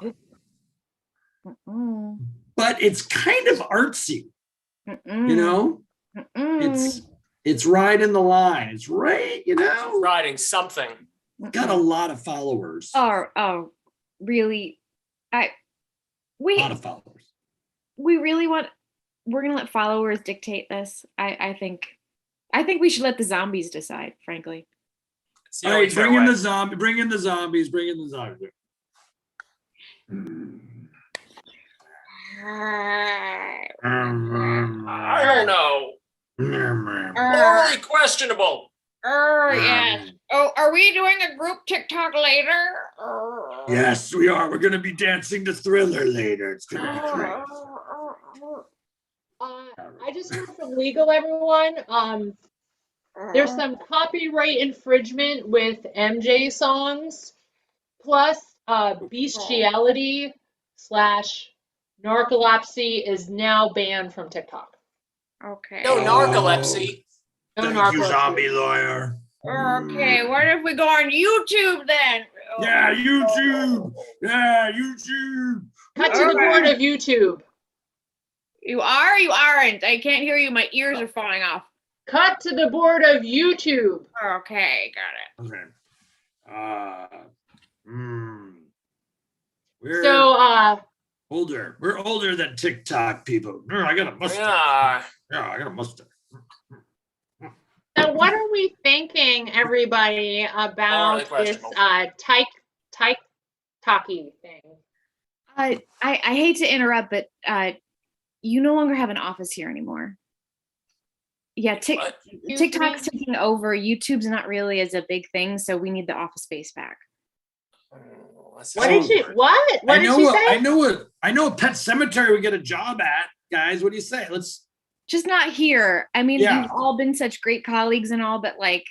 Mm-mm. But it's kind of artsy, Mm-mm. you know? Mm-mm. It's right in the line. It's right, you know? Riding something. Got a lot of followers. Oh, really? A lot of followers. We really want. We're gonna let followers dictate this. I think we should let the zombies decide. Frankly. It's the All only right, fair bring in way. the zombie, bring in the zombies, bring in the zombies. I don't know. Morally questionable. Yes. Oh, are we doing a group TikTok later? Yes, we are. We're gonna be dancing to Thriller later. It's gonna be great. I just heard from legal everyone. There's some copyright infringement with MJ songs, plus bestiality / narcolepsy is now banned from TikTok. Okay. No narcolepsy. No Thank you, narcolepsy. zombie lawyer. Okay, what if we go on YouTube then? Yeah, YouTube. Yeah, YouTube. Cut to the board of YouTube. You are or you aren't? I can't hear you. My ears are falling off. Cut to the board of YouTube. Okay, got it. Okay. We're So, older. We're older than TikTok people. I got a mustache. Yeah. Yeah, I got a mustache. so what are we thinking, everybody, about this questionable. talkie thing? I hate to interrupt, but you no longer have an office here anymore. Yeah, What? TikTok's taking over. YouTube's not really as a big thing, so we need the office space back. What did she? What? What did she say? I know a pet cemetery we get a job at, guys. What do you say? Let's. Just not here. I mean, Yeah. you've all been such great colleagues and all, but like,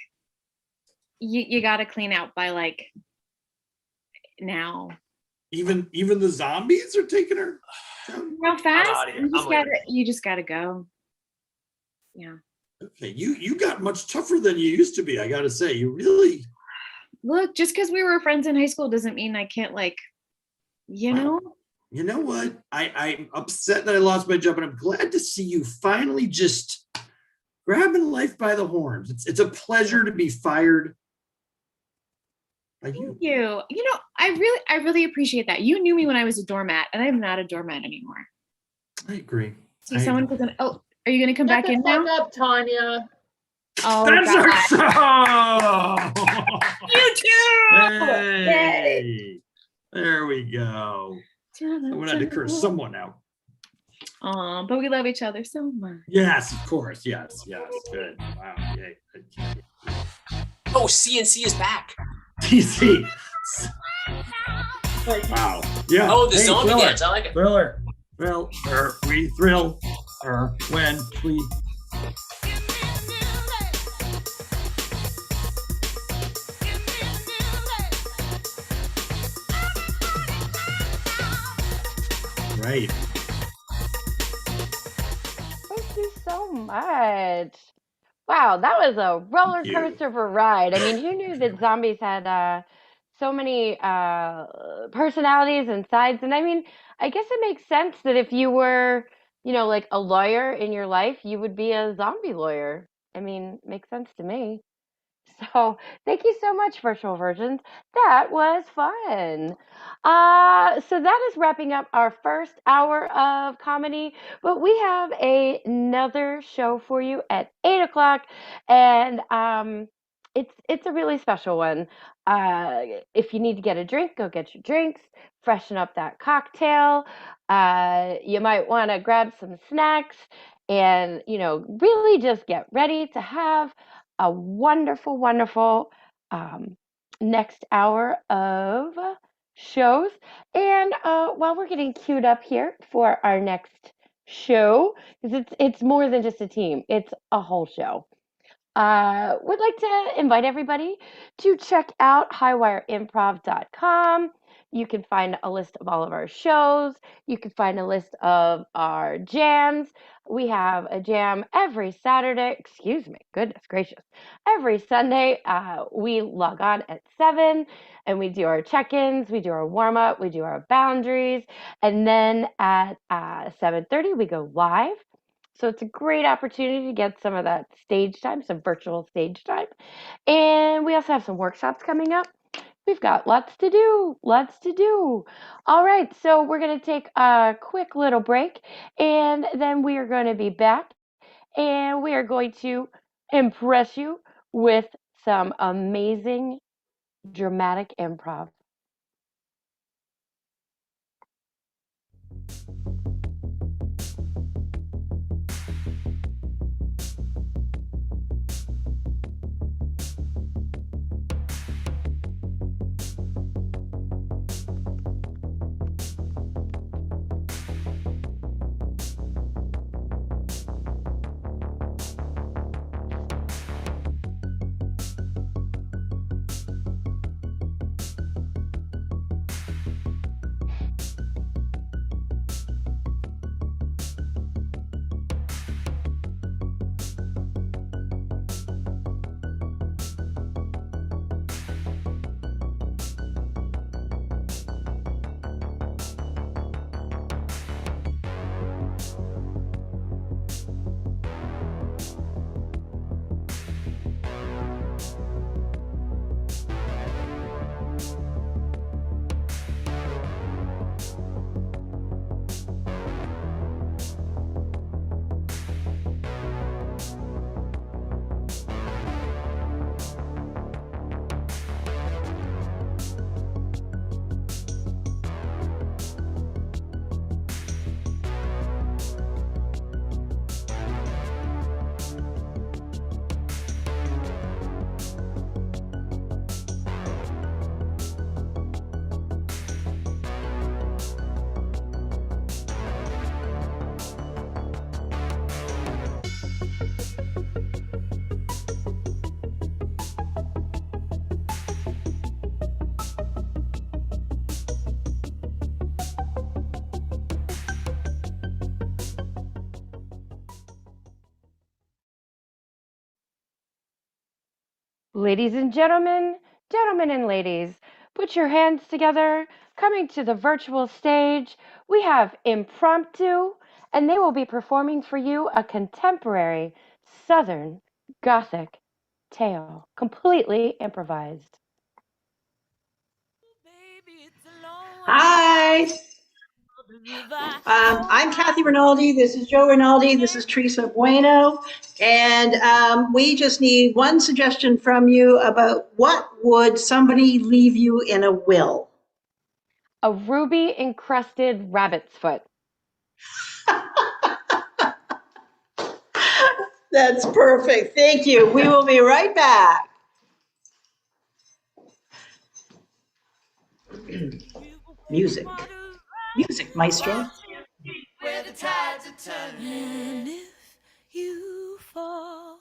you got to clean out by like now. Even the zombies are taking her. How fast? outta here. I'm leaving. You just gotta go. Yeah. Okay, you got much tougher than you used to be. I got to say, you really. Look, just because we were friends in high school doesn't mean I can't like, you know. You know what? I'm upset that I lost my job, but I'm glad to see you finally just grabbing life by the horns. It's a pleasure to be fired. Like you. Thank you. You know, I really appreciate that. You knew me when I was a doormat, and I'm not a doormat anymore. I agree. See, someone was gonna. Oh, are you gonna come back in now? Shut the fuck up, Tanya. Oh, That's God. our show. You too. Hey, there we go. Someone had to curse someone out. Aw, but we love each other so much. Yes, of course. Yes. Good. Wow. Yay. Oh, CNC is back. TC. Wow. Yeah. Oh, the Hey, zombie Thriller. dance. I like it. Thriller. We thrill her when we. Right. Thank you so much. Wow, that was a roller Thank you. coaster of a ride. I mean, who knew that zombies had so many personalities and sides? And I mean, I guess it makes sense that if you were, like a lawyer in your life, you would be a zombie lawyer. I mean, makes sense to me. So thank you so much, virtual virgins. That was fun. So that is wrapping up our first hour of comedy, but we have another show for you at 8 o'clock, and it's a really special one. Uh, if you need to get a drink, go get your drinks, freshen up that cocktail. You might want to grab some snacks, and really just get ready to have a wonderful, wonderful um, next hour of shows. And while we're getting queued up here for our next show, because it's more than just a team; it's a whole show. Would like to invite everybody to check out highwireimprov.com. You can find a list of all of our shows. You can find a list of our jams. We have a jam every Saturday. Excuse me, goodness gracious. Every Sunday, we log on at 7 and we do our check ins, we do our warm up, we do our boundaries. And then at 7:30, we go live. So it's a great opportunity to get some of that stage time, some virtual stage time. And we also have some workshops coming up. We've got lots to do, lots to do. All right, so we're going to take a quick little break and then we are going to be back and we are going to impress you with some amazing dramatic improv. Ladies and gentlemen and ladies, put your hands together. Coming to the virtual stage, we have Impromptu, and they will be performing for you a contemporary Southern Gothic tale, completely improvised. Hi. I'm Kathy Rinaldi. This is Joe Rinaldi. This is Teresa Bueno. And we just need one suggestion from you about what would somebody leave you in a will? A ruby encrusted rabbit's foot. That's perfect. Thank you. We will be right back. Music. Music, maestro. Where the tides are turning. And if you fall,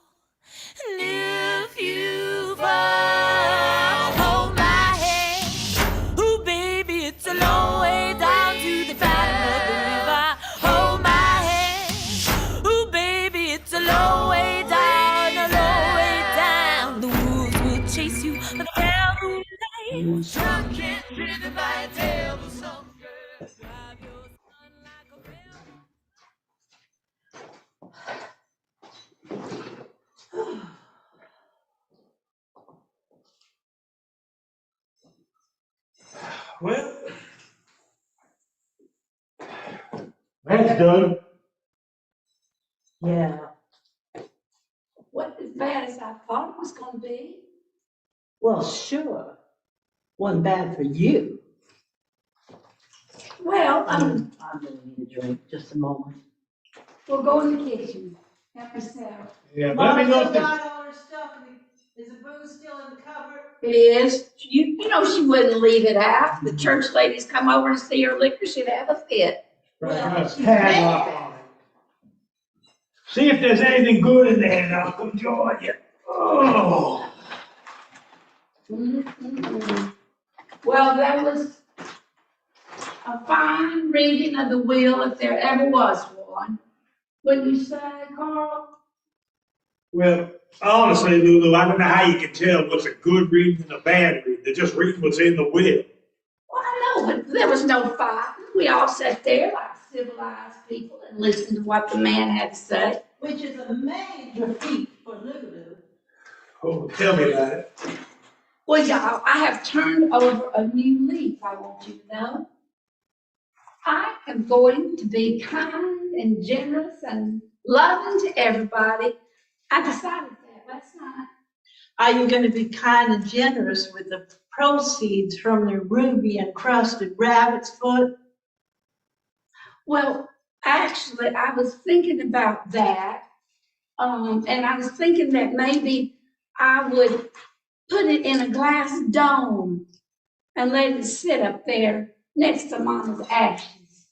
and if you fall, hold my hand. Ooh, baby, it's a long way down to the bottom of the river. Hold my hand. Ooh, baby, it's a long way down, a long way down. The wolves will chase you, but the hell who lies. Drunken, driven by a terrible song. Well, that's done. Yeah. Wasn't as bad as I thought it was gonna be. Well, sure. Wasn't bad for you. Well, I really need a drink, just a moment. We'll go in the kitchen. Help yourself. Yeah, let me know if there's- all her stuff. Is the booze still in the cupboard? It is. You know she wouldn't leave it out. The church ladies come over and see her liquor, she'd have a fit. Well, she's padlock on it. See if there's anything good in there and I'll come join you. Oh. Well, that was a fine reading of the will, if there ever was one. Wouldn't you say, Carl? Well, honestly, Lulu, I don't know how you can tell what's a good reading and a bad reading. They're just reading what's in the will. Well, I know, but there was no fighting. We all sat there like civilized people and listened to what the man had to say. Which is a major feat for Lulu. Oh, tell me about it. Well, y'all, I have turned over a new leaf, I want you to know. I am going to be kind and generous and loving to everybody. I decided that last night. Are you going to be kind and generous with the proceeds from the ruby encrusted rabbit's foot? Well, actually, I was thinking about that. And I was thinking that maybe I would put it in a glass dome and let it sit up there next to Mama's ashes.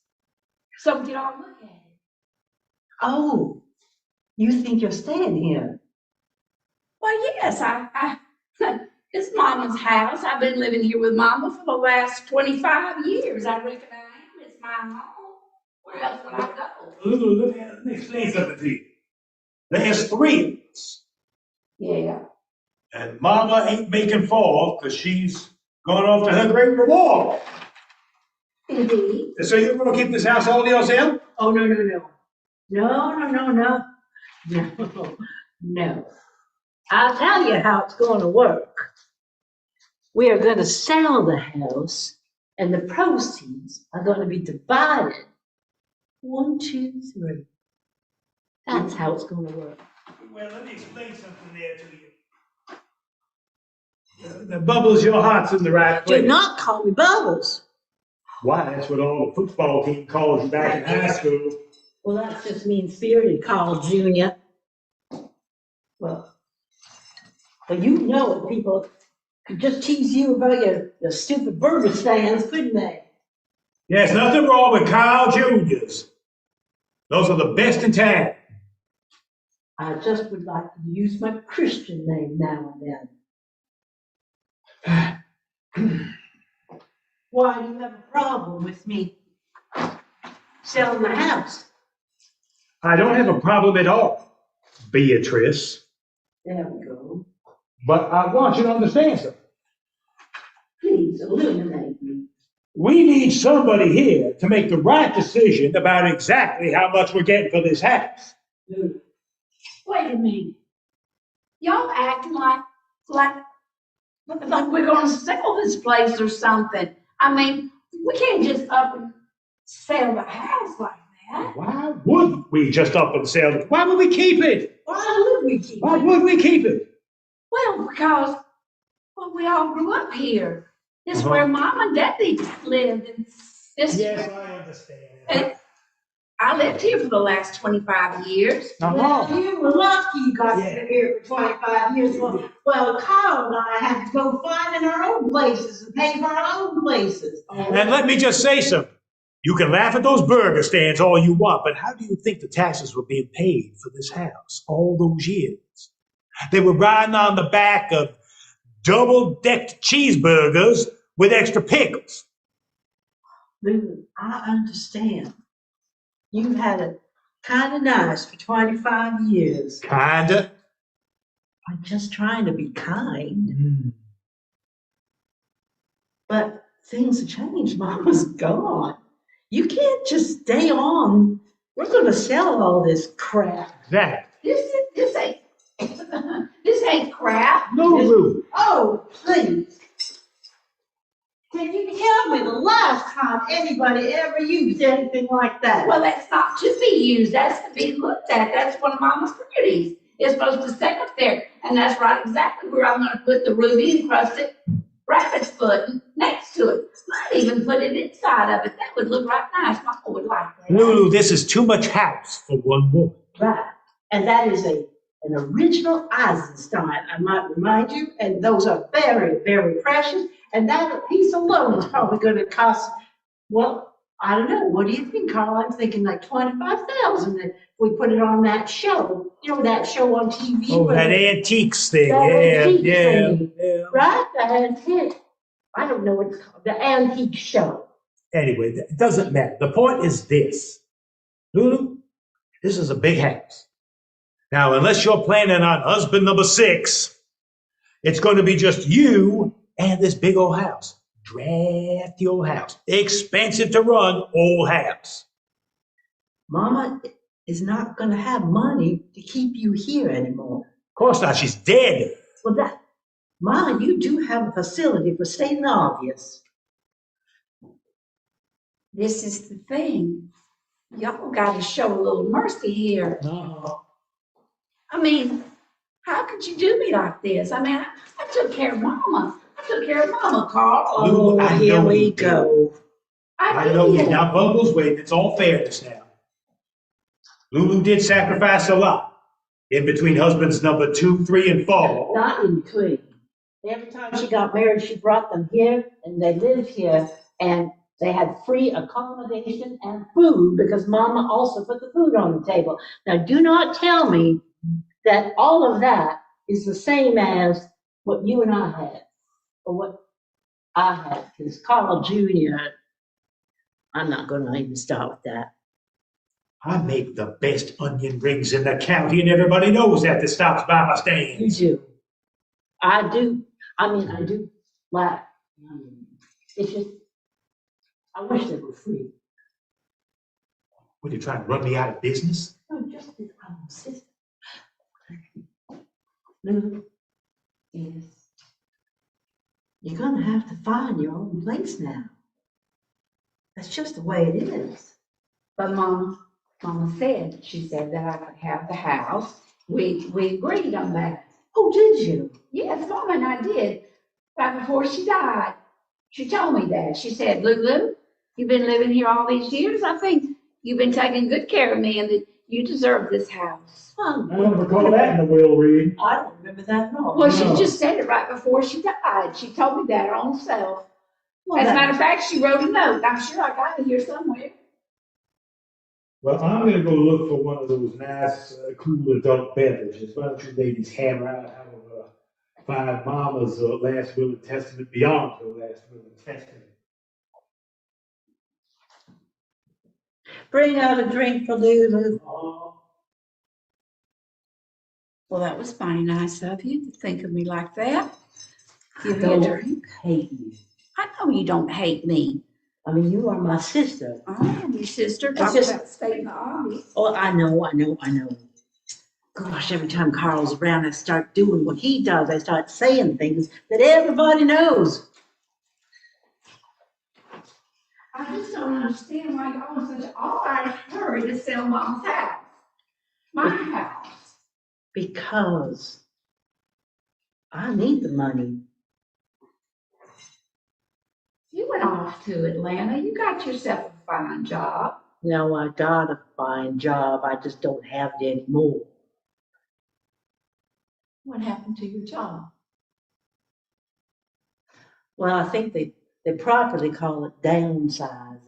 So we could all look at it. Oh, you think you're staying here? Well, yes, it's Mama's house. I've been living here with Mama for the last 25 years. I reckon I am. It's my home. Where else would I go? Lulu, let me explain something to you. There's 3 of us. Yeah. And Mama ain't making fall because she's gone off to her great reward. Indeed. So you're going to keep this house all to yourself? Oh, no. No. I'll tell you how it's going to work. We are going to sell the house, and the proceeds are going to be divided. 1, 2, 3. That's how it's going to work. Well, let me explain something there to you. The Bubbles, your heart's in the right place. Do not call me Bubbles. Why, that's what all the football team calls you back in high school. Well, that's just mean-spirited, Carl Jr. Well, you know it. People could just tease you about your stupid burger stands, couldn't they? There's nothing wrong with Carl Jr.'s. Those are the best in town. I just would like to use my Christian name now and then. Why do you have a problem with me selling the house? I don't have a problem at all, Beatrice. There we go. But I want you to understand something. Please illuminate me. We need somebody here to make the right decision about exactly how much we're getting for this house. Wait a minute. Y'all acting like we're gonna sell this place or something. I mean, we can't just up and sell the house like that. Why wouldn't we just up and sell it? Why would we keep it? Why would we keep it? Why would we keep it? Well, because we all grew up here. This is where Mom and Daddy lived. And this, Yes, I understand. and I lived here for the last 25 years. Well, you were lucky you got to live here for 25 years. Well, Carl and I had to go finding our own places and pay for our own places. And let me just say something. You can laugh at those burger stands all you want, but how do you think the taxes were being paid for this house all those years? They were riding on the back of double-decked cheeseburgers with extra pickles. Lulu, I understand. You've had it kind of nice for 25 years. Kinda. I'm just trying to be kind. But things have changed. Mama's gone. You can't just stay on. We're going to sell all this crap. Exactly. This ain't this ain't crap. No, Lou. Oh, please. Can you tell me the last time anybody ever used anything like that? Well, that's not to be used, that's to be looked at. That's one of Mama's pretties. It's supposed to stay up there, and that's right exactly where I'm gonna put the ruby encrusted rabbit's foot next to it. Might even put it inside of it. That would look right nice. Mama would like that. Lulu, this is too much house for one woman. Right. And that is an original Eisenstein, I might remind you, and those are very, very precious. And that piece alone is probably going to cost, well, I don't know. What do you think, Carl? I'm thinking like 25,000 if we put it on that show. You know, that show on TV. Oh, that antiques thing. That Yeah, antique yeah, thing. yeah. Right? The antique. I don't know what it's called. The antique show. Anyway, it doesn't matter. The point is this. Lulu, this is a big house. Now, unless you're planning on husband number 6, it's going to be just you and this big old house. Drafty old house. Expensive to run old house. Mama is not going to have money to keep you here anymore. Of course not. She's dead. Well, Mama, you do have a facility for stating the obvious. This is the thing. Y'all gotta show a little mercy here. No. I mean, how could you do me like this? I mean, I took care of Mama. I took care of Mama, Carl. Lulu, I here know we you go. I know you. Now, Bumble's waiting. It's all fairness now. Lulu did sacrifice a lot in between husbands number 2, 3, and 4. Not in between. Every time she got married, she brought them here, and they lived here, and they had free accommodation and food because Mama also put the food on the table. Now, do not tell me that all of that is the same as what you and I had, or what I had, because Carl Jr., I'm not going to even start with that. I make the best onion rings in the county, and everybody knows that stops by my stand. You do. I do. I mean, I do laugh. It's just, I wish they were free. What, are you trying to run me out of business? No, just this sister. Lulu, yes. You're gonna have to find your own place now. That's just the way it is. But Mama said, she said that I could have the house. We agreed on that. Oh, did you? Yes, Mama and I did. Right before she died. She told me that. She said, Lulu, you've been living here all these years. I think you've been taking good care of me and that you deserve this house. Oh, I don't recall that in the will, Reed. I don't remember that at all. Well, she just said it right before she died. She told me that her own self. Well, As a that- matter of fact, she wrote a note. I'm sure I got it here somewhere. Well, I'm going to go look for one of those nice, cool adult beverages. Why don't you ladies hammer out how to find Mama's last will and testament beyond her last will and testament? Bring out a drink for Lulu. Well, that was mighty nice of you to think of me like that. Give me I a don't drink. hate you. I know you don't hate me. I mean, you are my sister. I am your sister. It's Talk just- about stating the obvious. Oh, I know. Gosh, every time Carl's around, I start doing what he does. I start saying things that everybody knows. I just don't understand why y'all are such all out of hurry to sell Mom's house. My house. Because I need the money. You went off to Atlanta. You got yourself a fine job. No, I got a fine job. I just don't have it anymore. What happened to your job? Well, I think they properly call it downsizing.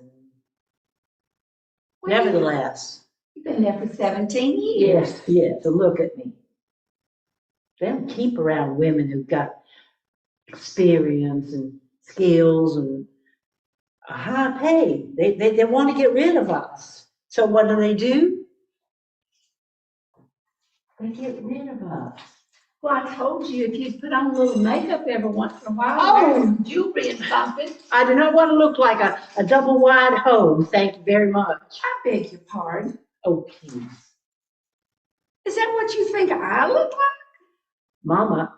Well, Nevertheless, You've been there for 17 years. yes, so look at me. They don't keep around women who've got experience and skills and a high pay. They want to get rid of us. So what do? They get rid of us. Well, I told you if you'd put on a little makeup every once in a while, Oh. wear some jewelry and something. I do not want to look like a double wide hoe. Thank you very much. I beg your pardon. Oh, please. Is that what you think I look like? Mama,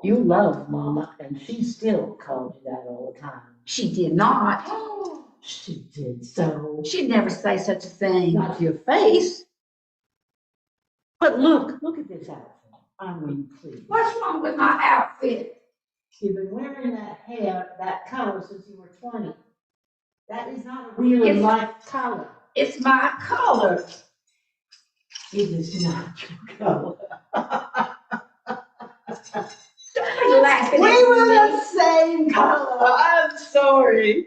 You love Mama, and she still called you that all the time. She did not. She did so. She'd never say such a thing. Not to your face. But look at this outfit. I mean, please. What's wrong with my outfit? You've been wearing that hair, that color since you were 20. That is not a real life color. It's my color. It is not your color. Laughing We at were me. the same color. I'm sorry.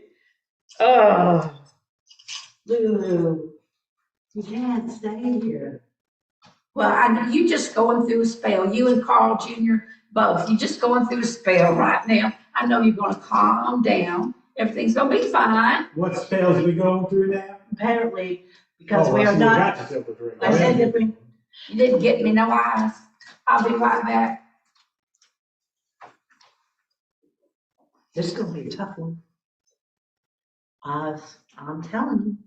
Oh, Lulu, you can't stay here. Well, I know you just going through a spell. You and Carl Jr. both. You just going through a spell right now. I know you're going to calm down. Everything's going to be fine. What spells are we going through now? Apparently, because Oh, we I are see you not. got yourself a drink. I said that we. You didn't get me no eyes. I'll be right back. This is going to be a tough one. I'm telling you.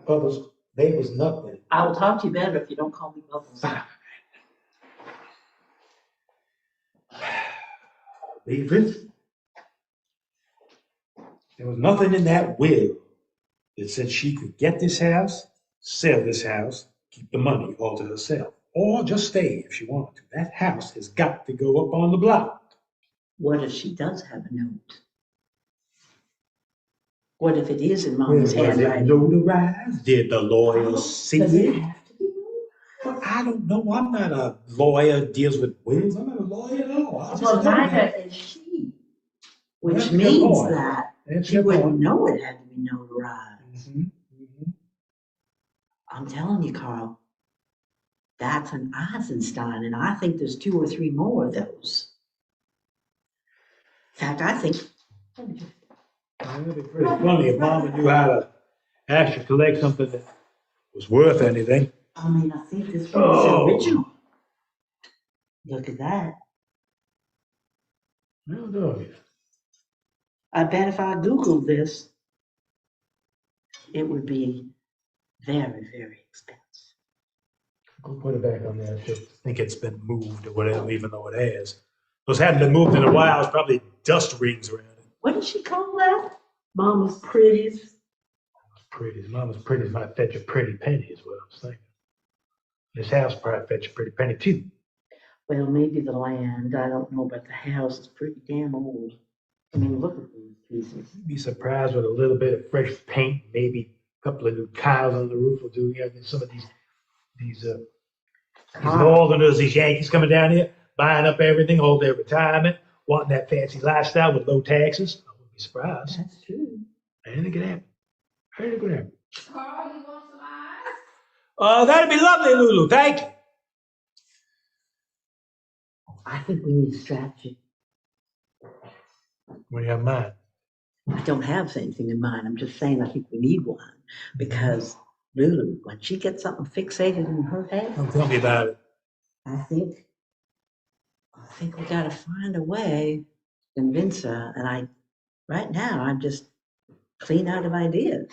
Bubbles, they was nothing. I will talk to you better if you don't call me Bubbles. Beatrice, there was nothing in that will that said she could get this house, sell this house, keep the money all to herself, or just stay if she wanted to. That house has got to go up on the block. What if she does have a note? What if it is in Was Mama's it handwriting? notarized? Did the lawyers see Does it it? have to be? Well, I don't know. I'm not a lawyer that deals with wills. I'm not a lawyer at all. I just Well, know neither that. is she. Which That's a good means point. that That's she your wouldn't point. know it had to be notarized. Mm-hmm. I'm telling you, Carl, that's an Eisenstein, and I think there's 2 or 3 more of those. In fact, I think. It'd be pretty funny if Mama knew how to actually collect something that was worth anything. I mean, I think this one's Oh. original. Look at that. No, no. I bet if I Googled this, it would be very, very expensive. Go put it back on there. I just think it's been moved or whatever, even though it has. Those hadn't been moved in a while. It's probably dust rings around it. What did she call that? Mama's pretties. Mama's pretties might fetch a pretty penny is what I'm saying. This house probably fetch a pretty penny too. Well, maybe the land. I don't know, but the house is pretty damn old. I mean, look at these pieces. You'd be surprised with a little bit of fresh paint, maybe a couple of new tiles on the roof will do. Yeah, some of these Northerners, these Yankees coming down here, buying up everything, all their retirement, wanting that fancy lifestyle with low taxes. I wouldn't be surprised. That's true. Anything could happen. Anything could happen. Carl, you want some eyes? That'd be lovely, Lulu. Thank you. I think we need a strategy. What do you have in mind? I don't have anything in mind. I'm just saying I think we need one. Because Lulu, when she gets something fixated in her head, Don't tell me about it. I think we gotta find a way to convince her. And right now, I'm just clean out of ideas.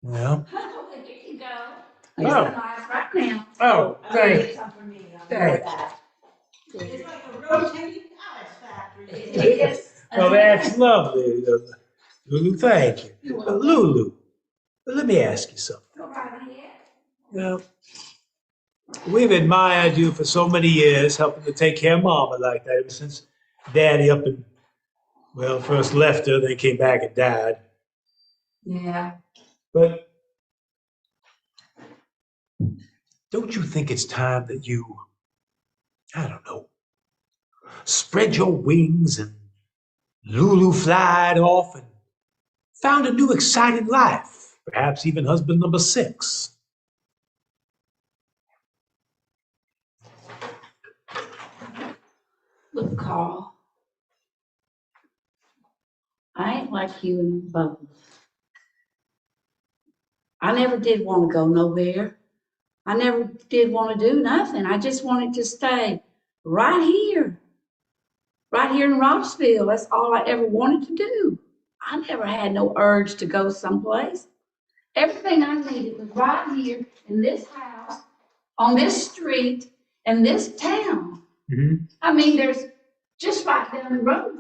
Well. Here you go. Oh. Here's some eyes right now. Oh, thank you. Some for me. Thank It's like a rotating ice factory. It is. Well, that's lovely, Lulu. Thank you. Lulu, let me ask you something. Go right ahead. Well, we've admired you for so many years, helping to take care of Mama like that ever since Daddy up and, well, first left her, then came back and died. Yeah. But don't you think it's time that you, I don't know, spread your wings and Lulu flied off and found a new exciting life, perhaps even husband number 6? Look, Carl. I ain't like you and Bubbles. I never did want to go nowhere. I never did want to do nothing. I just wanted to stay right here in Rossville. That's all I ever wanted to do. I never had no urge to go someplace. Everything I needed was right here in this house on this street in this town. Mhm. I mean, there's just right down the road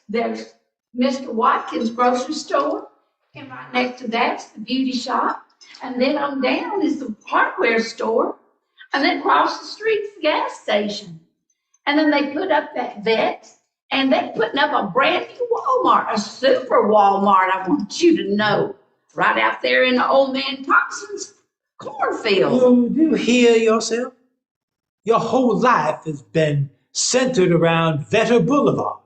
there's Mr. Watkins grocery store. And right next to that's the beauty shop. And then on down is the hardware store. And then across the street's the gas station. And then they put up that vet. And they're putting up a brand new Walmart, a super Walmart, I want you to know. Right out there in the old man Thompson's cornfield. Oh, do you hear yourself? Your whole life has been centered around Vetter Boulevard.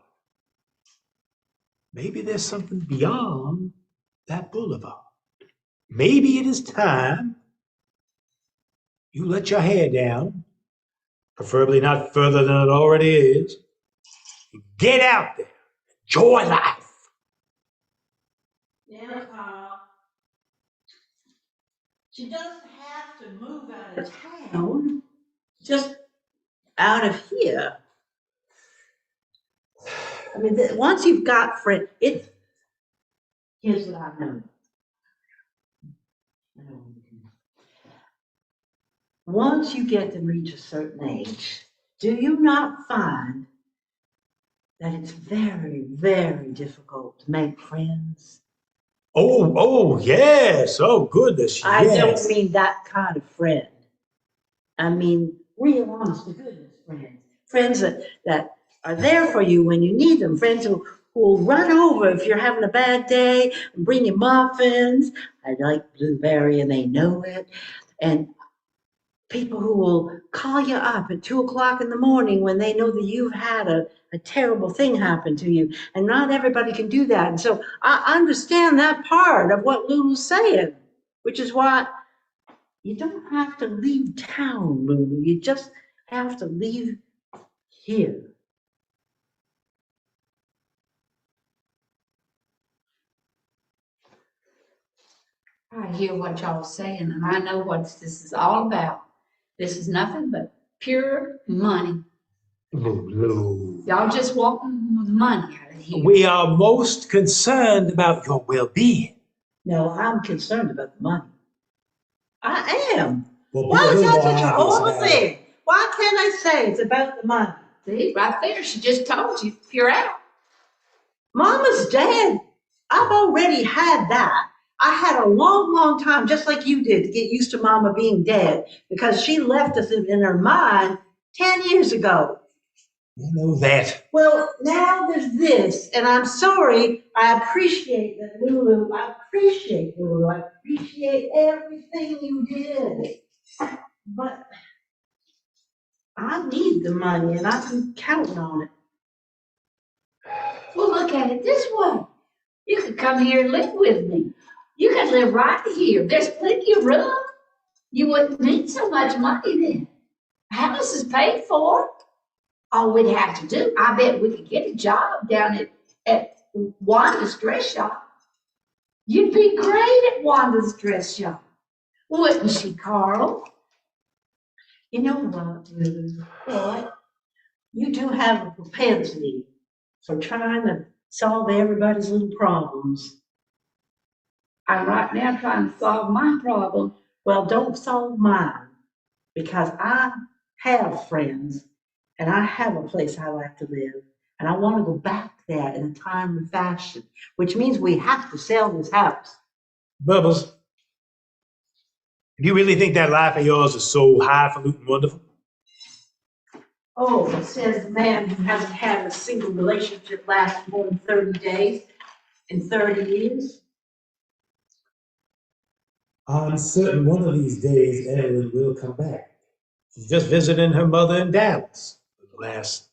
Maybe there's something beyond that boulevard. Maybe it is time you let your hair down, preferably not further than it already is. Get out there. Enjoy life. Yeah, Carl. She doesn't have to move out of town, just out of here. I mean, once you've got friends, here's what I know. Once you get to reach a certain age, do you not find that it's very, very difficult to make friends? Oh, yes. Oh, goodness, I yes. don't mean that kind of friend. I mean real, honest to goodness friends. Friends that are there for you when you need them. Friends who will run over if you're having a bad day and bring you muffins. I like blueberry and they know it. And people who will call you up at 2 o'clock in the morning when they know that you've had a terrible thing happen to you. And not everybody can do that. And so I understand that part of what Lulu's saying, which is why you don't have to leave town, Lulu. You just have to leave here. I hear what y'all saying, and I know what this is all about. This is nothing but pure money. Lulu. Y'all just want money out of here. We are most concerned about your well-being. No, I'm concerned about the money. I am. Well, Why is that such an obvious old about it. thing? Why can't I say it's about the money? See, right there, she just told you, you're out. Mama's dead. I've already had that. I had a long, long time, just like you did, to get used to Mama being dead because she left us in her mind 10 years ago. You know that. Well, now there's this, and I'm sorry. I appreciate that, Lulu. I appreciate Lulu. I appreciate everything you did. But I need the money, and I can count on it. Well, look at it this way. You could come here and live with me. You could live right here. There's plenty of room. You wouldn't need so much money then. House is paid for. All we'd have to do, I bet we could get a job down at Wanda's dress shop. You'd be great at Wanda's dress shop. Wouldn't she, Carl? You know what, Lulu? What? You do have a propensity for trying to solve everybody's little problems. I'm right now trying to solve my problem. Well, don't solve mine, because I have friends and I have a place I like to live, and I want to go back there in a timely fashion, which means we have to sell this house. Bubbles, do you really think that life of yours is so highfalutin wonderful? Oh, it says the man who hasn't had a single relationship last more than 30 days in 30 years. I'm certain one of these days Evelyn will come back. She's just visiting her mother in Dallas for the last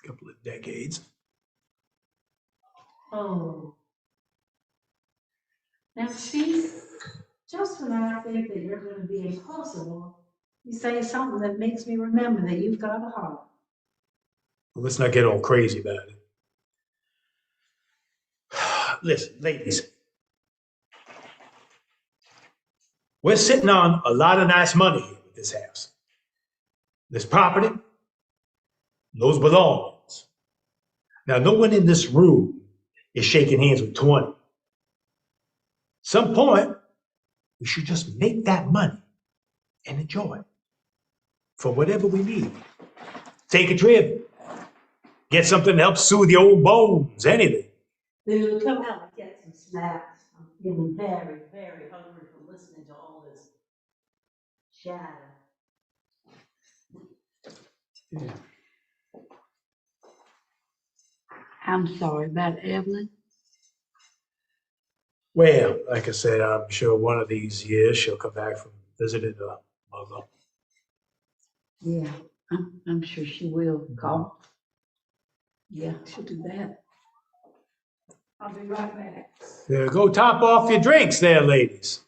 couple of decades. Oh. Now see, just when I think that you're going to be impossible, you say something that makes me remember that you've got a heart. Well, let's not get all crazy about it. Listen, ladies. We're sitting on a lot of nice money here with this house. This property, those belongings. Now, no one in this room is shaking hands with 20. Some point, we should just make that money and enjoy it. for whatever we need. Take a trip. Get something to help soothe your old bones, anything. Lou, come out and get some snacks. I'm feeling very, very hungry from listening to all this chatter. I'm sorry about Evelyn. Well, like I said, I'm sure one of these years she'll come back from visiting her mother. Yeah, I'm sure she will call. Yeah, she'll do that. I'll be right back. Yeah, go top off your drinks there, ladies.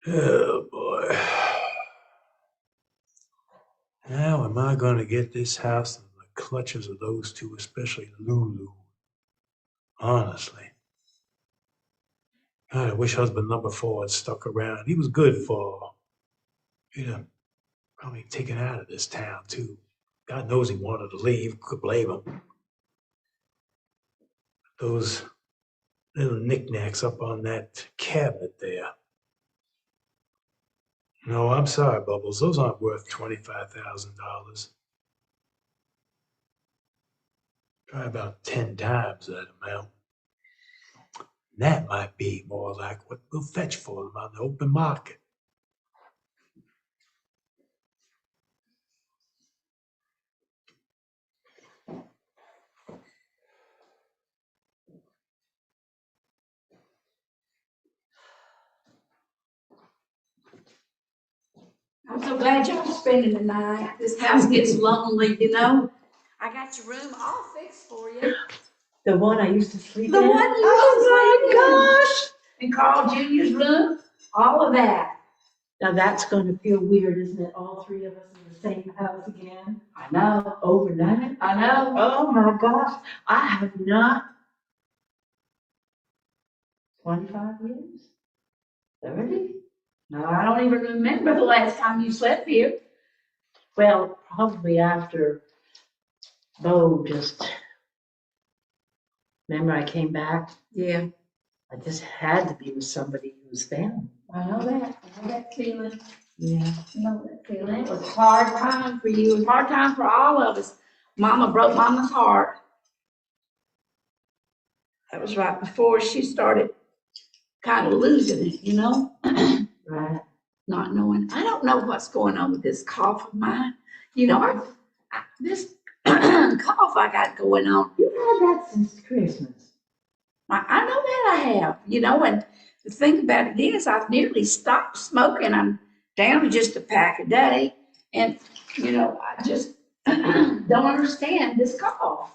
Oh, boy. How am I going to get this house in the clutches of those two, especially Lulu? Honestly. God, I wish husband number 4 had stuck around. He was good for, probably taken out of this town, too. God knows he wanted to leave. Could blame him. Those little knickknacks up on that cabinet there. No, I'm sorry, Bubbles. Those aren't worth $25,000. Try about 10 times that amount. That might be more like what we'll fetch for them on the open market. I'm so glad y'all are spending the night. This house gets lonely, you know. I got your room all fixed for you. The one I used to sleep The in? one you Oh used to sleep in. And Carl Jr.'s room, all of that. Now that's going to feel weird, isn't it? All three of us in the same house again. I know. Overnight. I know. Oh my gosh. I have not 25 years? 30? No, I don't even remember the last time you slept here. Well, probably after Bo just, remember I came back? Yeah. I just had to be with somebody who was family. I know that. I know that feeling. Yeah. I know that feeling. It was a hard time for you. It was a hard time for all of us. Mama broke Mama's heart. That was right before she started kind of losing it, you know? Right. Not knowing. I don't know what's going on with this cough of mine. You know, this cough I got going on. You've had that since Christmas. I know that I have, you know, and the thing about it is I've nearly stopped smoking. I'm down to just a pack a day. And, you know, I just don't understand this cough.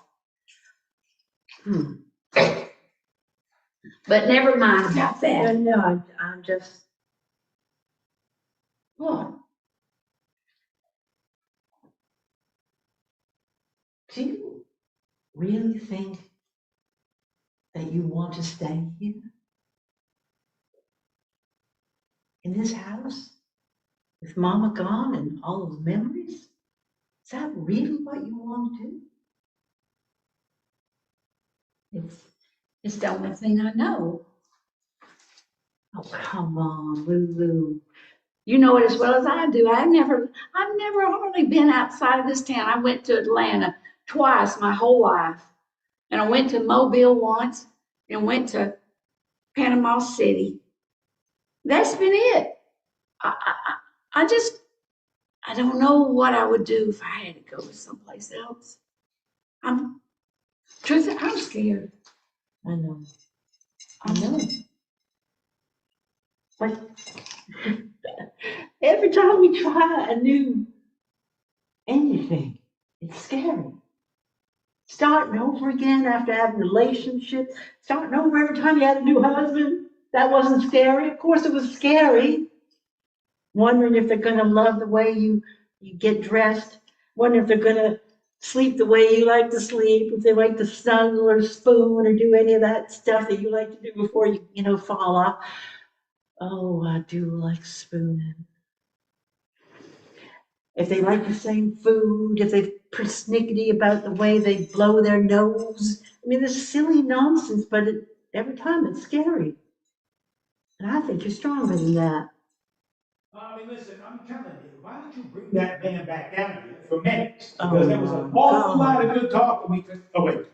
But never mind about that. No, I'm just, What? do you really think that you want to stay here? In this house? With Mama gone and all those memories? Is that really what you want to do? It's the only thing I know. Oh, come on, Lulu. You know it as well as I do. I've never hardly been outside of this town. I went to Atlanta twice my whole life. And I went to Mobile once and went to Panama City. That's been it. I just, I don't know what I would do if I had to go someplace else. I'm scared. I know. I know. But every time we try a new anything, it's scary. Starting over again after having a relationship, starting over every time you had a new husband, that wasn't scary. Of course it was scary. Wondering if they're gonna love the way you get dressed, wondering if they're gonna sleep the way you like to sleep, if they like to snuggle or spoon or do any of that stuff that you like to do before you fall off. Oh, I do like spooning. If they like the same food, if they're persnickety about the way they blow their nose. I mean, this silly nonsense, but every time it's scary. And I think you're stronger than that. I mean, listen, I'm telling you, why don't you bring that man back down here for minutes? Because there was an awful lot of good talk we could, oh, wait.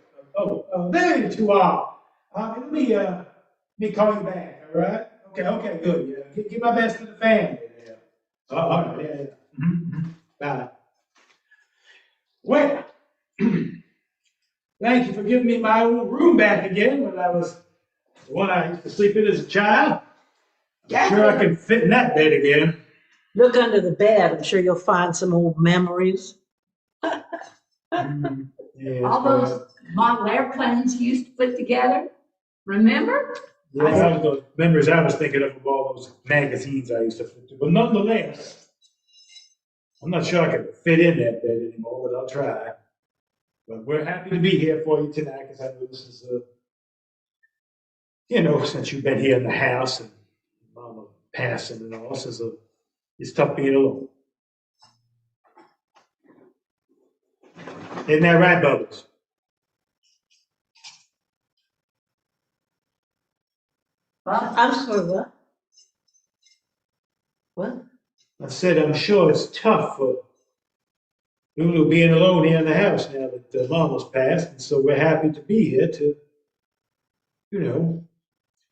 There you two are. Let me call you back, all right? Okay, good. Yeah. Give my best to the family. Yeah. All right, yeah. Mm-hmm. Bye. Well, thank you for giving me my old room back again when I was the one I used to sleep in as a child. I'm sure I can fit in that bed again. Look under the bed. I'm sure you'll find some old memories. Yes, All those model airplanes you used to put together, remember? yeah, that was the memories I was thinking of all those magazines I used to flip to. But nonetheless, I'm not sure I can fit in that bed anymore, but I'll try. But we're happy to be here for you tonight because I know this is, since you've been here in the house and Mama passing and all, it's tough being alone. Isn't that right, Bubbles? I'm sorry, what? What? I said, I'm sure it's tough for Lulu being alone here in the house now that Mama's passed, and so we're happy to be here to,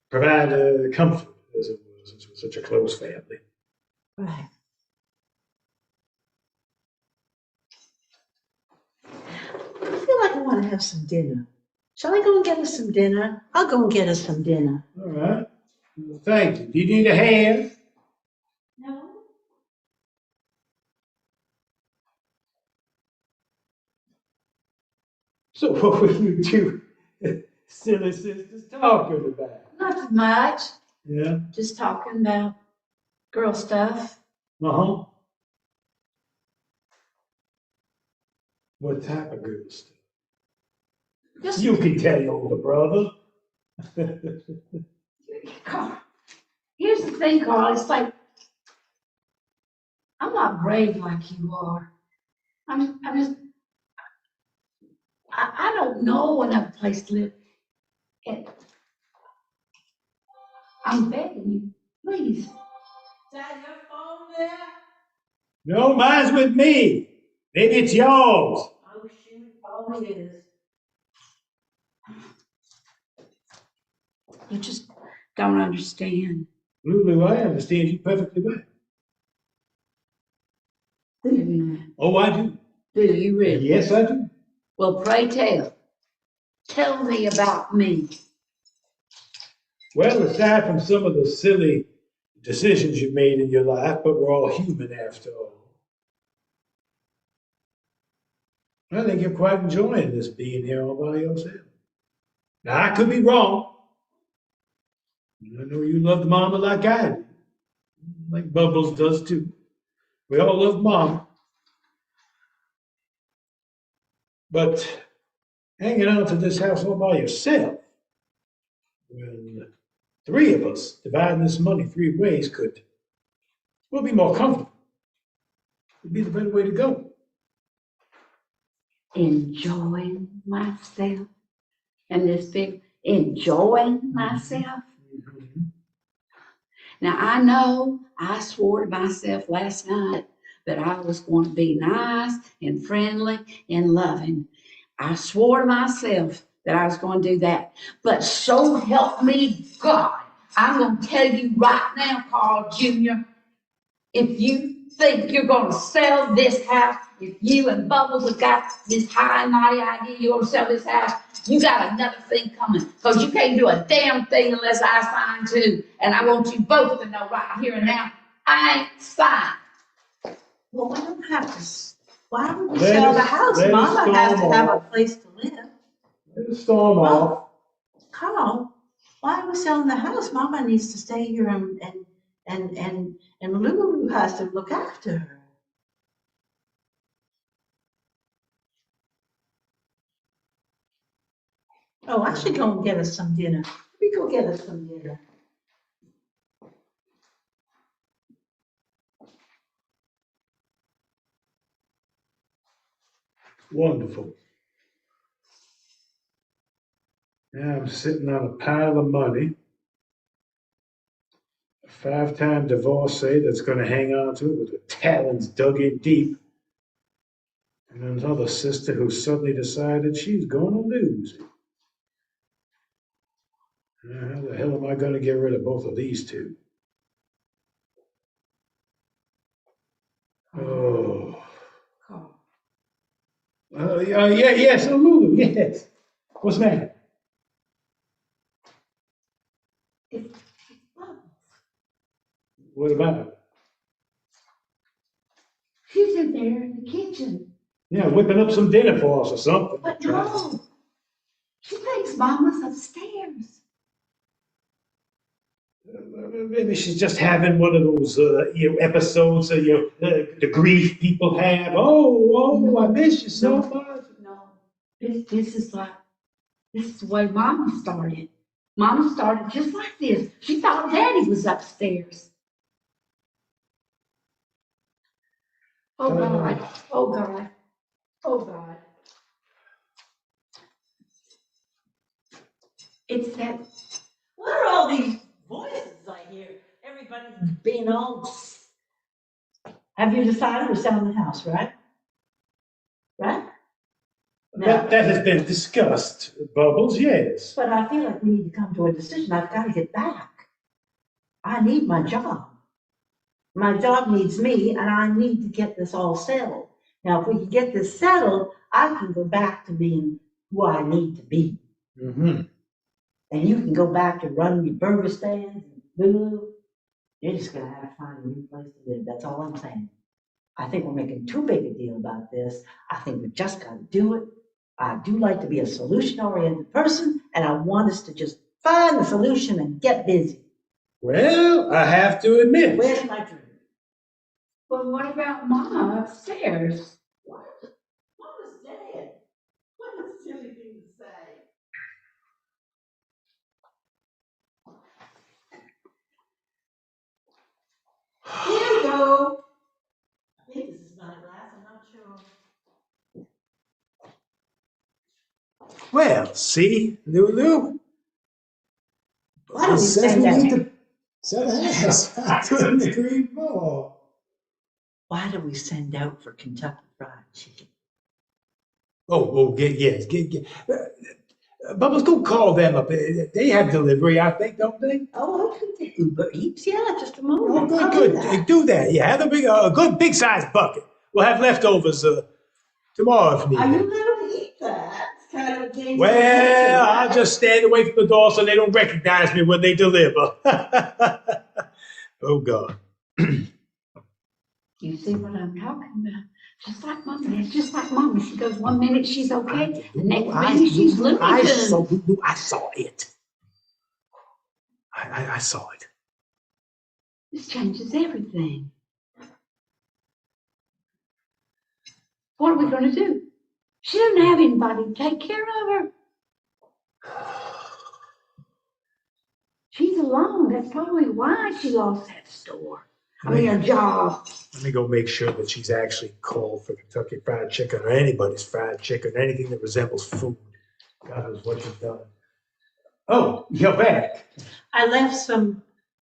provide comfort as it was, since we're such a close family. Right. I feel like I want to have some dinner. Shall I go and get us some dinner? I'll go and get us some dinner. All right. Well, thank you. Do you need a hand? No. So what were you two silly sisters talking about? Not much, Yeah. just talking about girl stuff. Uh-huh. What type of good stuff? Just You can tell your older brother. Carl, here's the thing, Carl. It's like I'm not brave like you are. I don't know another place to live. And I'm begging you, please. Is that your phone there? No, mine's with me. Maybe it's yours. Oh, shoot, probably is. You just don't understand. Lulu, I understand you perfectly well. Do you not? Oh, I do. Do you really? Yes, I do. Well, pray tell. Tell me about me. Well, aside from some of the silly decisions you made in your life, but we're all human after all. I think you're quite enjoying this being here all by yourself. Now, I could be wrong. I know you loved Mama like I do, like Bubbles does too. We all love Mama. But hanging out to this house all by yourself, when three of us dividing this money three ways will be more comfortable. It'd be the better way to go. Enjoying myself. And this big enjoying myself. Mm-hmm. Now I know I swore to myself last night that I was going to be nice and friendly and loving. I swore to myself that I was going to do that. But so help me God, I'm going to tell you right now, Carl Jr., if you think you're going to sell this house, if you and Bubbles have got this high and mighty idea you're going to sell this house, you got another thing coming, because you can't do a damn thing unless I sign too. And I want you both to know right here and now, I ain't signed. Well, we don't have to. Why would we sell the house? Mama has to have a place to live. Let it storm off. Carl, why are we selling the house? Mama needs to stay here and Lulu has to look after her. Oh, I should go and get us some dinner. We go get us some dinner. Wonderful. Now I'm sitting on a pile of money, 5-time divorcee that's going to hang on to it with her talons dug in deep. And another sister who suddenly decided she's going to lose it. How the hell am I going to get rid of both of these two? Oh. Yes, Lulu, yes. What's the matter? What about it? She's in there in the kitchen. Yeah, whipping up some dinner for us or something. But no, she thinks Mama's upstairs. Maybe she's just having one of those episodes of the grief people have. Oh, I miss you so much. No, this is the way Mama started. Mama started just like this. She thought Daddy was upstairs. Oh God, oh God, oh God. It's that. What are all these voices I hear? Everybody's being all. Have you decided we're selling the house, right? Right? That has been discussed, Bubbles, yes. But I feel like we need to come to a decision. I've got to get back. I need my job. My job needs me, and I need to get this all settled. Now, if we can get this settled, I can go back to being who I need to be. Mm-hmm. And you can go back to running your burger stands and boo. You're just going to have to find a new place to live. That's all I'm saying. I think we're making too big a deal about this. I think we just got to do it. I do like to be a solution-oriented person, and I want us to just find the solution and get busy. Well, I have to admit. Where's my drink? Well, what about Mama upstairs? What? Mama's dead. What a silly thing to say. Here you go. I think this is not a glass. I'm not sure. Well, see, Lulu. Why don't we send out? Sell the house. I couldn't agree more. Why do we send out for Kentucky Fried Chicken? Yes. Bubbles, go call them up. They have delivery, I think, don't they? Oh, I could get Uber Eats. Yeah, just a moment. Oh, good. Do that. Yeah, have a good big-sized bucket. We'll have leftovers tomorrow if needed. Are you going to eat that? It's kind of a dangerous Well, I'll just stand away from the door so they don't recognize me when they deliver. Oh, God. You see what I'm talking about? Just like Mama. It's just like Mama. She goes 1 minute she's okay, the next minute she's looking. I saw it. I saw it. This changes everything. What are we going to do? She doesn't have anybody to take care of her. She's alone. That's probably why she lost that store. Her job. Let me go make sure that she's actually called for Kentucky Fried Chicken or anybody's fried chicken, anything that resembles food. God knows what you've done. Oh, you're back. I left the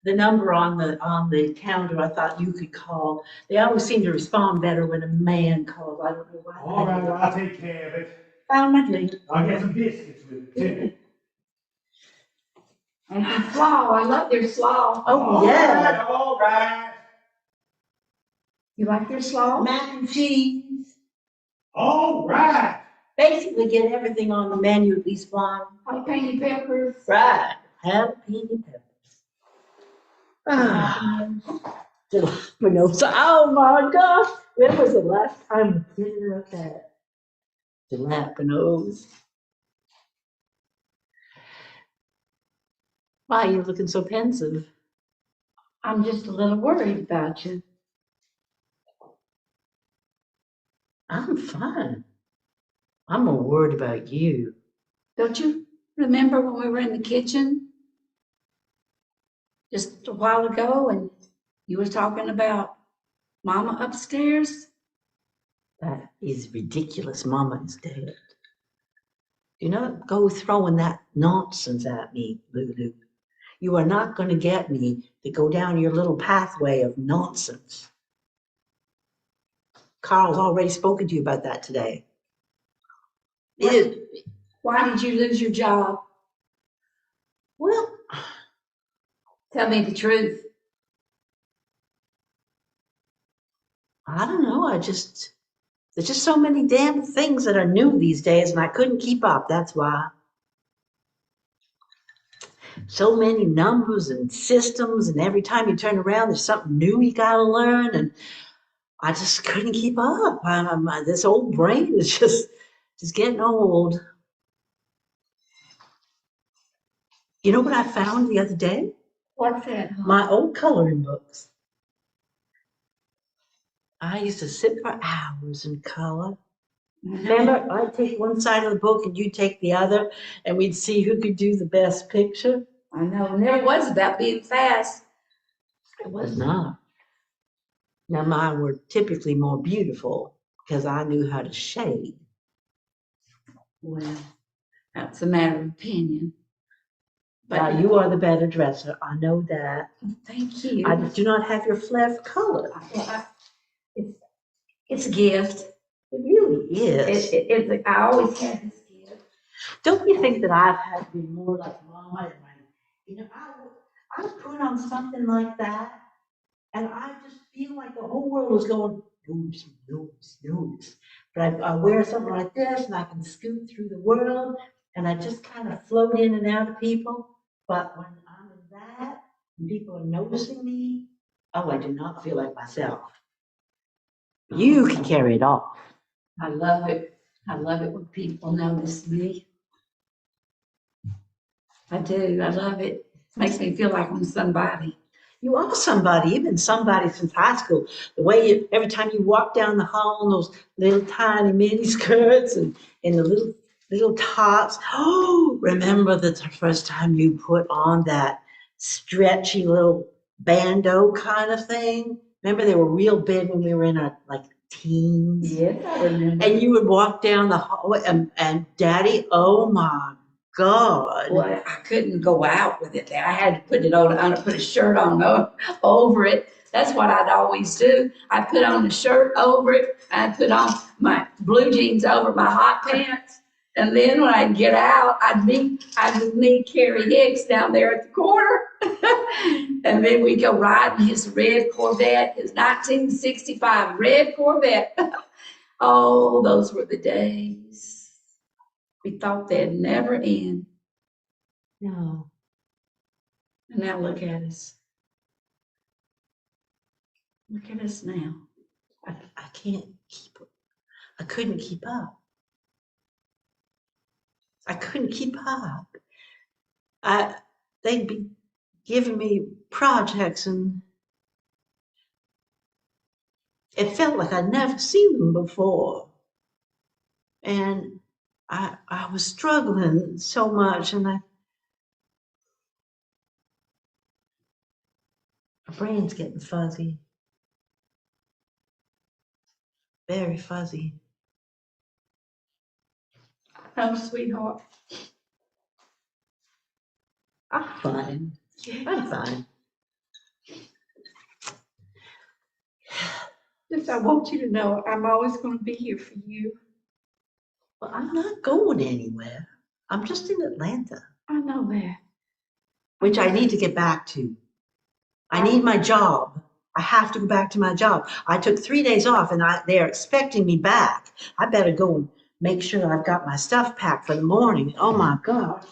number on the counter. I thought you could call. They always seem to respond better when a man calls. I don't know why. All right, I'll take care of it. Found my drink. I'll get some biscuits with it, too. And some slaw. I love their slaw. Oh, yeah. All right. You like their slaw? Mac and cheese. All right. Basically, get everything on the menu, at least one. Jalapeno peppers. Right. Jalapeno peppers. Jalapenos. Oh my gosh. When was the last time we did it like that? Jalapenos. Why are you looking so pensive? I'm just a little worried about you. I'm fine. I'm more worried about you. Don't you remember when we were in the kitchen just a while ago and you were talking about Mama upstairs? That is ridiculous. Mama is dead. Do not go throwing that nonsense at me, Lulu. You are not going to get me to go down your little pathway of nonsense. Carl's already spoken to you about that today. Why did you lose your job? Well, Tell me the truth. I don't know. There's just so many damn things that are new these days, and I couldn't keep up. That's why. So many numbers and systems, and every time you turn around, there's something new you got to learn, and I just couldn't keep up. This old brain is just getting old. You know what I found the other day? What's that? My old coloring books. I used to sit for hours and color. Remember, I'd take one side of the book and you'd take the other, and we'd see who could do the best picture. I know, it never was about being fast. It was not. Now, mine were typically more beautiful because I knew how to shade. Well, that's a matter of opinion. But Now, you are the better dresser. I know that. Thank you. I do not have your flair for color. It's a gift. It really is. I always had this gift. Don't you think that I've had to be more like Mama? I would put on something like that, and I just feel like the whole world was going, notice, notice, notice. But I wear something like this, and I can scoot through the world, and I just kind of float in and out of people. But when I'm in that, and people are noticing me, oh, I do not feel like myself. You can carry it off. I love it. I love it when people notice me. I do. I love it. Makes me feel like I'm somebody. You are somebody. You've been somebody since high school. The way every time you walk down the hall in those little tiny mini skirts and the little tops. Oh, remember the first time you put on that stretchy little bandeau kind of thing? Remember they were real big when we were in our teens? Yes, I remember. And you would walk down the hallway and Daddy, oh my God. Well, I couldn't go out with it. I had to put it on, put a shirt on over it. That's what I'd always do. I'd put on a shirt over it. I'd put on my blue jeans over my hot pants. And then when I'd get out, I would meet Carrie Hicks down there at the corner. And then we'd go riding his red Corvette, his 1965 red Corvette. Oh, those were the days. We thought they'd never end. No. And now look at us. Look at us now. I can't keep up. I couldn't keep up. I couldn't keep up. They'd be giving me projects and it felt like I'd never seen them before. And I was struggling so much, and my brain's getting fuzzy. Very fuzzy. Oh, sweetheart. I'm fine. I'm fine. Just I want you to know I'm always going to be here for you. Well, I'm not going anywhere. I'm just in Atlanta. I know that. Which I need to get back to. I need my job. I have to go back to my job. I took 3 days off and they're expecting me back. I better go and make sure I've got my stuff packed for the morning. Oh my God.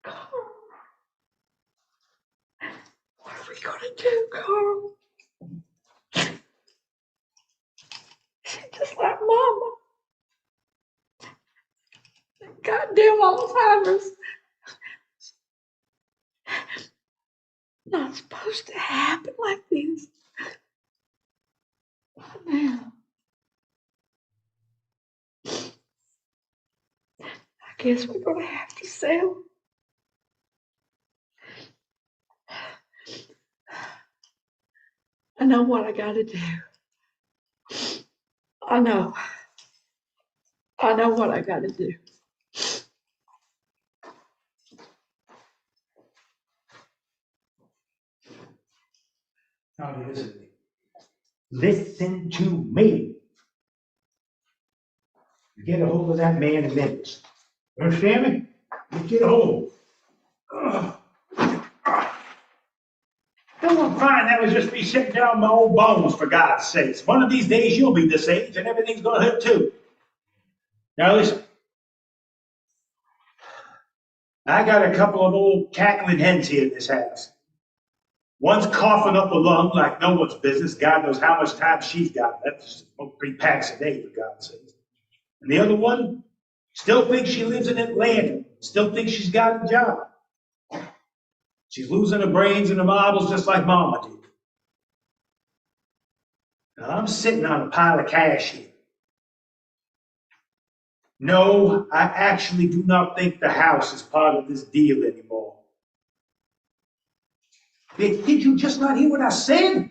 Carl. What are we going to do, Carl? She's just like Mama. Goddamn Alzheimer's. Not supposed to happen like this. What now? I guess we're going to have to sell. I know what I got to do. I know. I know what I gotta do. Now listen to me. Listen to me. You get a hold of that man in Memphis. You understand me? You get a hold. Ugh. Don't find that was just me sitting down my old bones, for God's sakes. One of these days you'll be this age and everything's gonna hurt too. Now listen. I got a couple of old cackling hens here in this house. One's coughing up a lung like no one's business. God knows how much time she's got left. Just smoke 3 packs a day, for God's sake. And the other one still thinks she lives in Atlanta. Still thinks she's got a job. She's losing her brains and her marbles just like Mama did. Now I'm sitting on a pile of cash here. No, I actually do not think the house is part of this deal anymore. Did you just not hear what I said?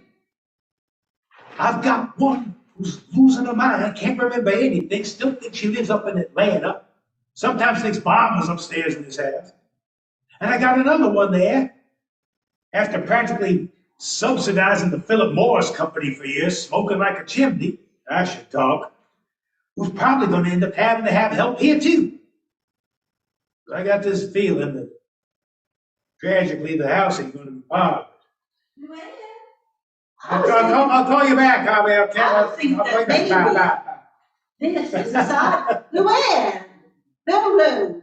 I've got one who's losing her mind, can't remember anything, still thinks she lives up in Atlanta. Sometimes thinks Mama's upstairs in his house. And I got another one there, after practically subsidizing the Philip Morris Company for years, smoking like a chimney, I should talk, who's probably going to end up having to have help here too. I got this feeling that tragically the house ain't going to be part of it. I'll call you back, Harvey. I'll call you back. Bye, bye. This is a sign. Luann! Lulu!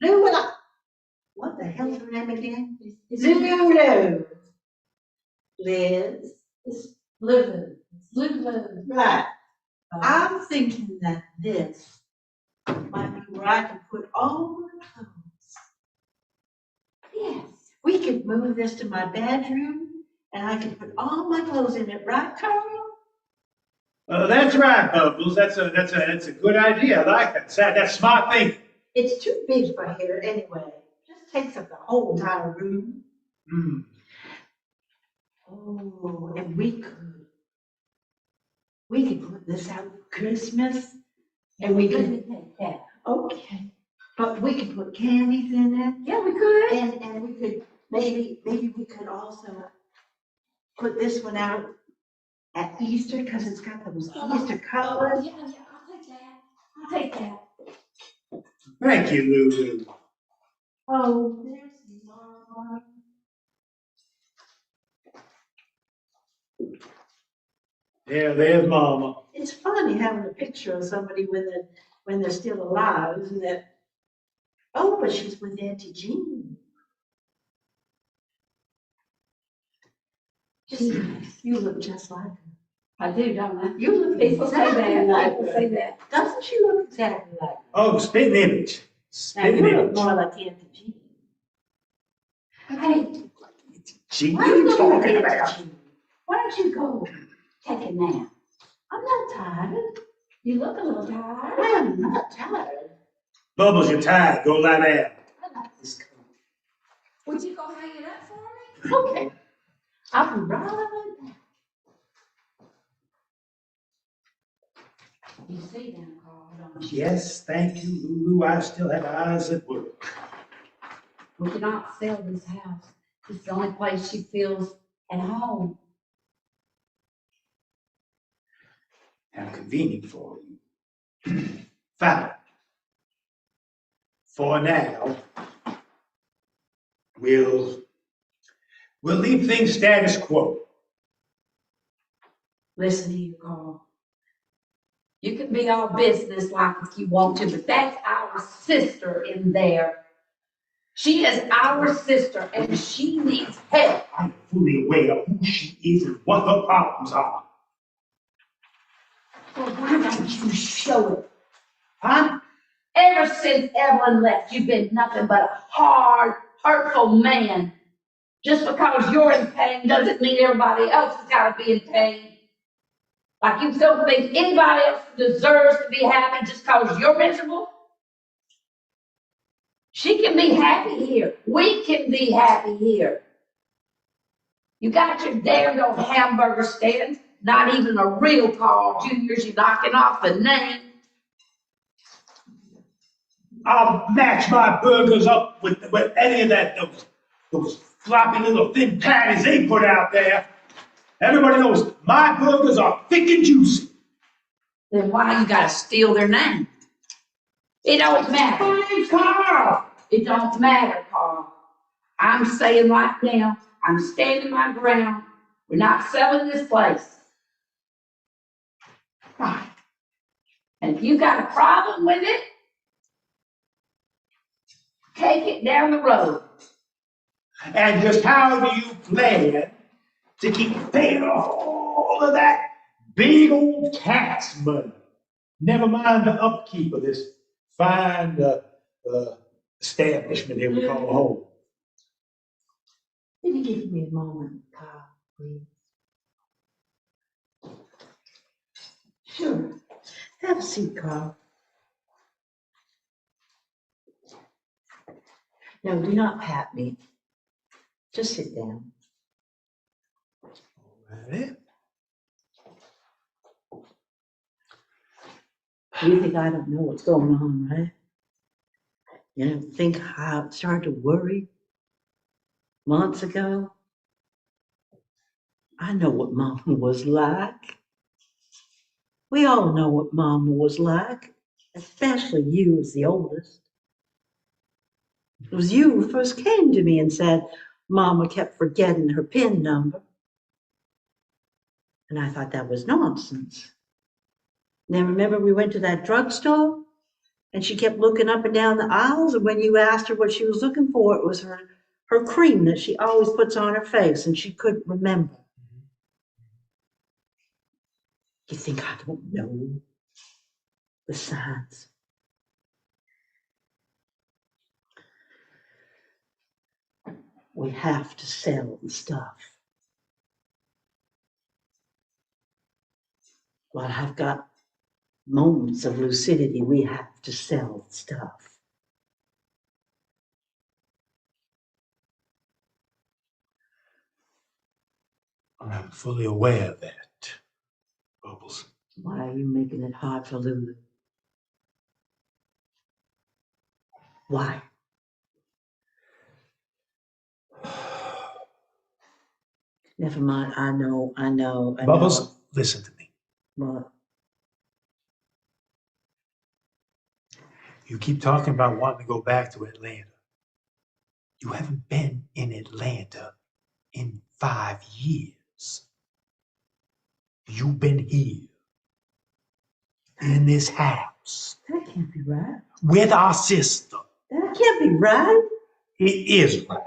Lulu! What the hell's her name again? Lulu! Liz? It's Lulu. It's Lulu. Right. I'm thinking that this might be where I can put all my clothes. Yes, we could move this to my bedroom and I can put all my clothes in it, right, Carl? That's right, Bubbles. That's a good idea. I like that. That's smart thinking. It's too big for here anyway. Just takes up the whole entire room. Hmm. Oh, and we could put this out for Christmas. And we could, Yeah. okay, but we could put candies in it. Yeah, we could. And we could, maybe we could also put this one out at Easter, because it's got those Easter colors. Yeah, I'll take that. Thank you, Lulu. Oh, there's Mama. Yeah, there's Mama. It's funny having a picture of somebody when they're still alive, isn't it? Oh, but she's with Auntie Jean. You look just like her. I do, don't I? You look People say exactly that. like People her. say that. Doesn't she look exactly like her? Oh, spitting image. Now Spitting you look image. more like Auntie Jean. Hey, Gee, Why what are you look like talking Auntie about? Jean? why don't you go take a nap? I'm not tired. You look a little tired. I am not tired. Bubbles, you're tired. Go lie down. I like this coat. Would you go hang it up for me? Okay. I'll be right back. You see them, Carl, don't you? Yes, thank you, Lulu. I still have eyes at work. We cannot sell this house. It's the only place she feels at home. How convenient for you. Fine. For now, we'll leave things status quo. Listen here, Carl. You can be all business like if you want to, but that's our sister in there. She is our sister and she needs help. I'm fully aware of who she is and what her problems are. Well, why don't you show it? Huh? Ever since Evelyn left, you've been nothing but a hard, hurtful man. Just because you're in pain doesn't mean everybody else has got to be in pain. Like you don't think anybody else deserves to be happy just because you're miserable? She can be happy here. We can be happy here. You got your damned old hamburger stand, not even a real Carl Jr.'s, you're knocking off the name. I'll match my burgers up with any of those floppy little thin patties they put out there. Everybody knows my burgers are thick and juicy. Then why you gotta steal their name? It don't matter. My name's Carl. It don't matter, Carl. I'm saying right now, I'm standing my ground. We're not selling this place. Right. And if you got a problem with it, take it down the road. And just how do you plan to keep paying off all of that big old tax money? Never mind the upkeep of this fine establishment here we call home. Can you give me a moment, Carl, please? Sure. Have a seat, Carl. No, do not pat me. Just sit down. All right. You think I don't know what's going on, right? You know, think how I started to worry months ago? I know what Mama was like. We all know what Mama was like, especially you as the oldest. It was you who first came to me and said Mama kept forgetting her PIN number. And I thought that was nonsense. Then remember we went to that drugstore and she kept looking up and down the aisles, and when you asked her what she was looking for, it was her cream that she always puts on her face, and she couldn't remember. You think I don't know the signs? We have to sell the stuff. While I've got moments of lucidity, we have to sell the stuff. I'm fully aware of that, Bubbles. Why are you making it hard for Lulu? Why? Never mind, I know. Bubbles, listen to me. What? You keep talking about wanting to go back to Atlanta. You haven't been in Atlanta in 5 years. You've been here, in this house, That can't be right. with our sister. That can't be right. It is right.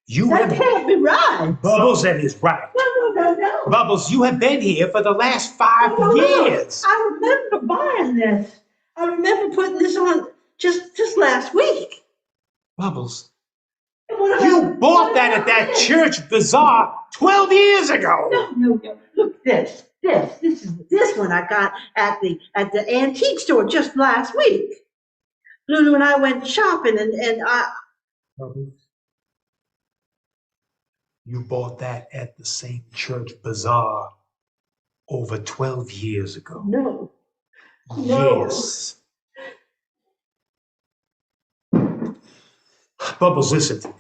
You That have, can't be right. Bubbles, that is right. No. Bubbles, you have been here for the last 5 No. years. I remember buying this. I remember putting this on just last week. Bubbles, What you about- bought that at that church bazaar 12 years ago. No. Look, this is this one I got at the antique store just last week. Lulu and I went shopping and I. Bubbles, you bought that at the same church bazaar over 12 years ago. No. Yes. Bubbles, listen to me.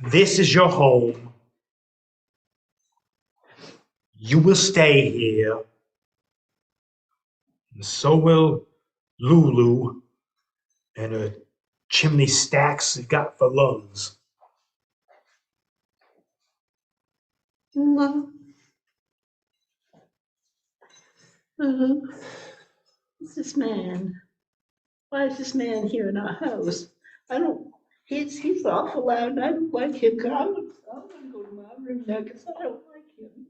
This is your home. You will stay here. And so will Lulu and her chimney stacks you got for lungs. No. Who's this man? Why is this man here in our house? I don't. He's awful loud, and I don't like him. I'm gonna go to my room now because I don't like him.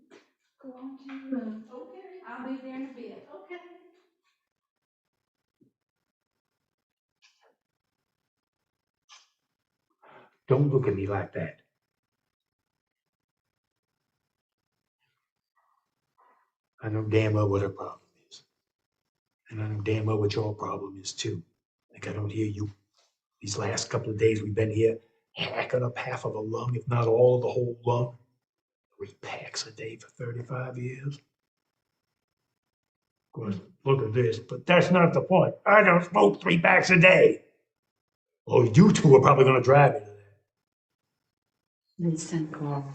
Go on to your room. Okay, I'll be there in a bit. Okay. Don't look at me like that. I know damn well what her problem is. And I know damn well what your problem is too. Like I don't hear you. These last couple of days we've been here hacking up half of a lung, if not all of the whole lung. 3 packs a day for 35 years. Of course, look at this, but that's not the point. I don't smoke 3 packs a day. Oh, you two are probably gonna drive me to that. Listen, Carl.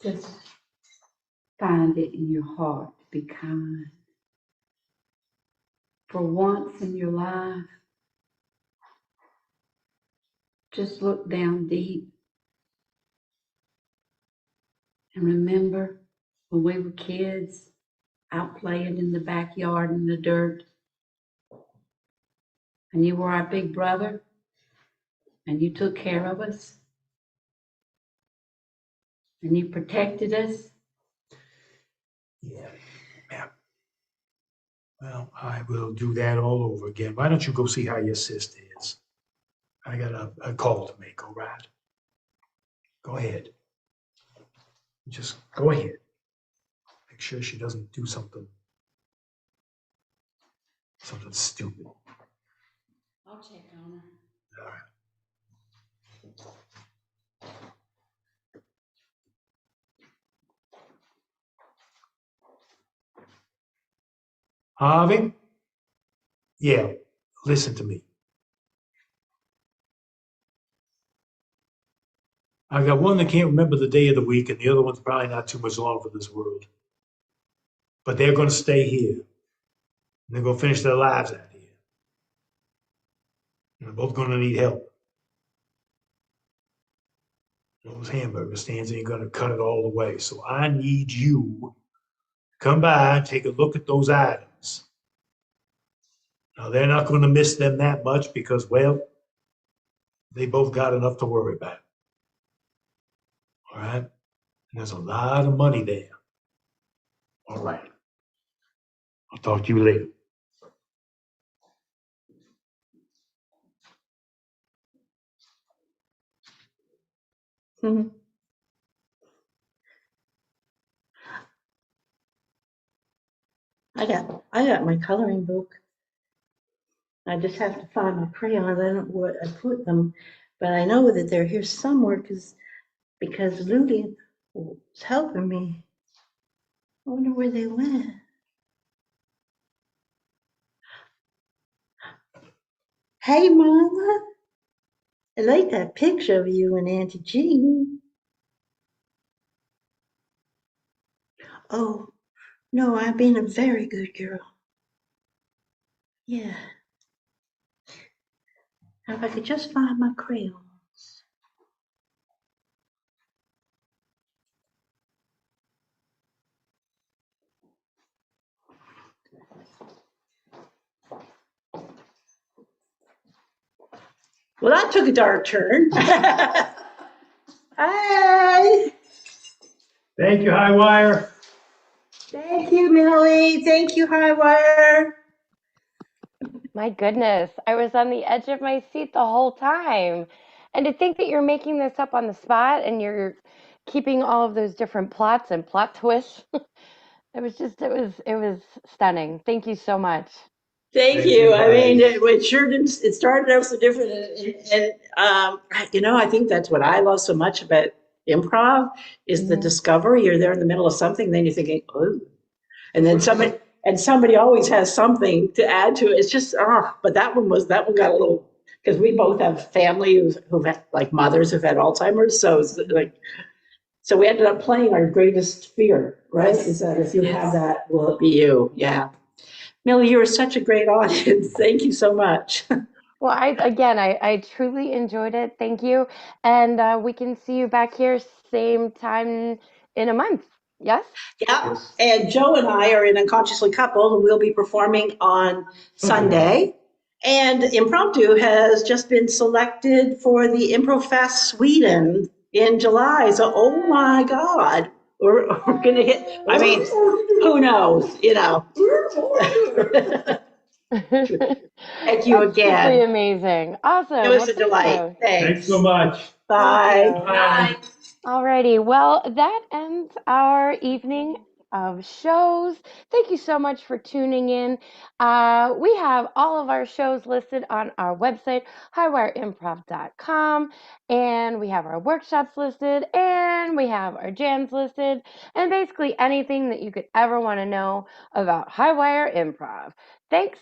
Just find it in your heart to be kind. For once in your life, just look down deep and remember when we were kids out playing in the backyard in the dirt, and you were our big brother, and you took care of us, and you protected us. Yeah. Well, I will do that all over again. Why don't you go see how your sister is? I got a call to make, all right? Go ahead. Just go ahead. Make sure she doesn't do something stupid. I'll check on her. All right. Harvey? Yeah, listen to me. I got one that can't remember the day of the week, and the other one's probably not too much long for this world. But they're going to stay here. And they're going to finish their lives out here. And they're both going to need help. Those hamburger stands ain't going to cut it all the way. So I need you to come by and take a look at those items. Now, they're not going to miss them that much because, well, they both got enough to worry about. All right? And there's a lot of money there. All right. I'll talk to you later. I got my coloring book. I just have to find my crayons. I don't know where I put them, but I know that they're here somewhere because Ludi was helping me. I wonder where they went. Hey, Mama. I like that picture of you and Auntie Jean. Oh, no, I've been a very good girl. Yeah. Now, if I could just find my crayons. Well, that took a dark turn. Hi. Thank you, Highwire. Thank you, Millie. Thank you, Highwire. My goodness, I was on the edge of my seat the whole time. And to think that you're making this up on the spot and you're keeping all of those different plots and plot twists. it was stunning. Thank you so much. Thank you. I mean, it sure didn't. It started out so different, and I think that's what I love so much about improv is the discovery. You're there in the middle of something, then you're thinking, oh, and then somebody always has something to add to it. It's just, but that one got a little, because we both have family who've had, like, mothers who've had Alzheimer's, so it's like, so we ended up playing our greatest fear, right? Is that if you have that, will it be you? Yeah. Millie, you were such a great audience. Thank you so much. Well, I truly enjoyed it. Thank you. And we can see you back here same time in a month. Yes? Yeah. And Joe and I are in Unconsciously Coupled, and we'll be performing on Sunday. And Impromptu has just been selected for the Improv Fest Sweden in July. So, oh my God, we're going to hit, I mean, who knows, Thank you That's again. simply amazing. Awesome. It was Well, a delight. Thanks so much. Bye. Bye. Alrighty. Well, that ends our evening of shows. Thank you so much for tuning in. We have all of our shows listed on our website, highwireimprov.com, and we have our workshops listed, and we have our jams listed, and basically anything that you could ever want to know about Highwire Improv. Thanks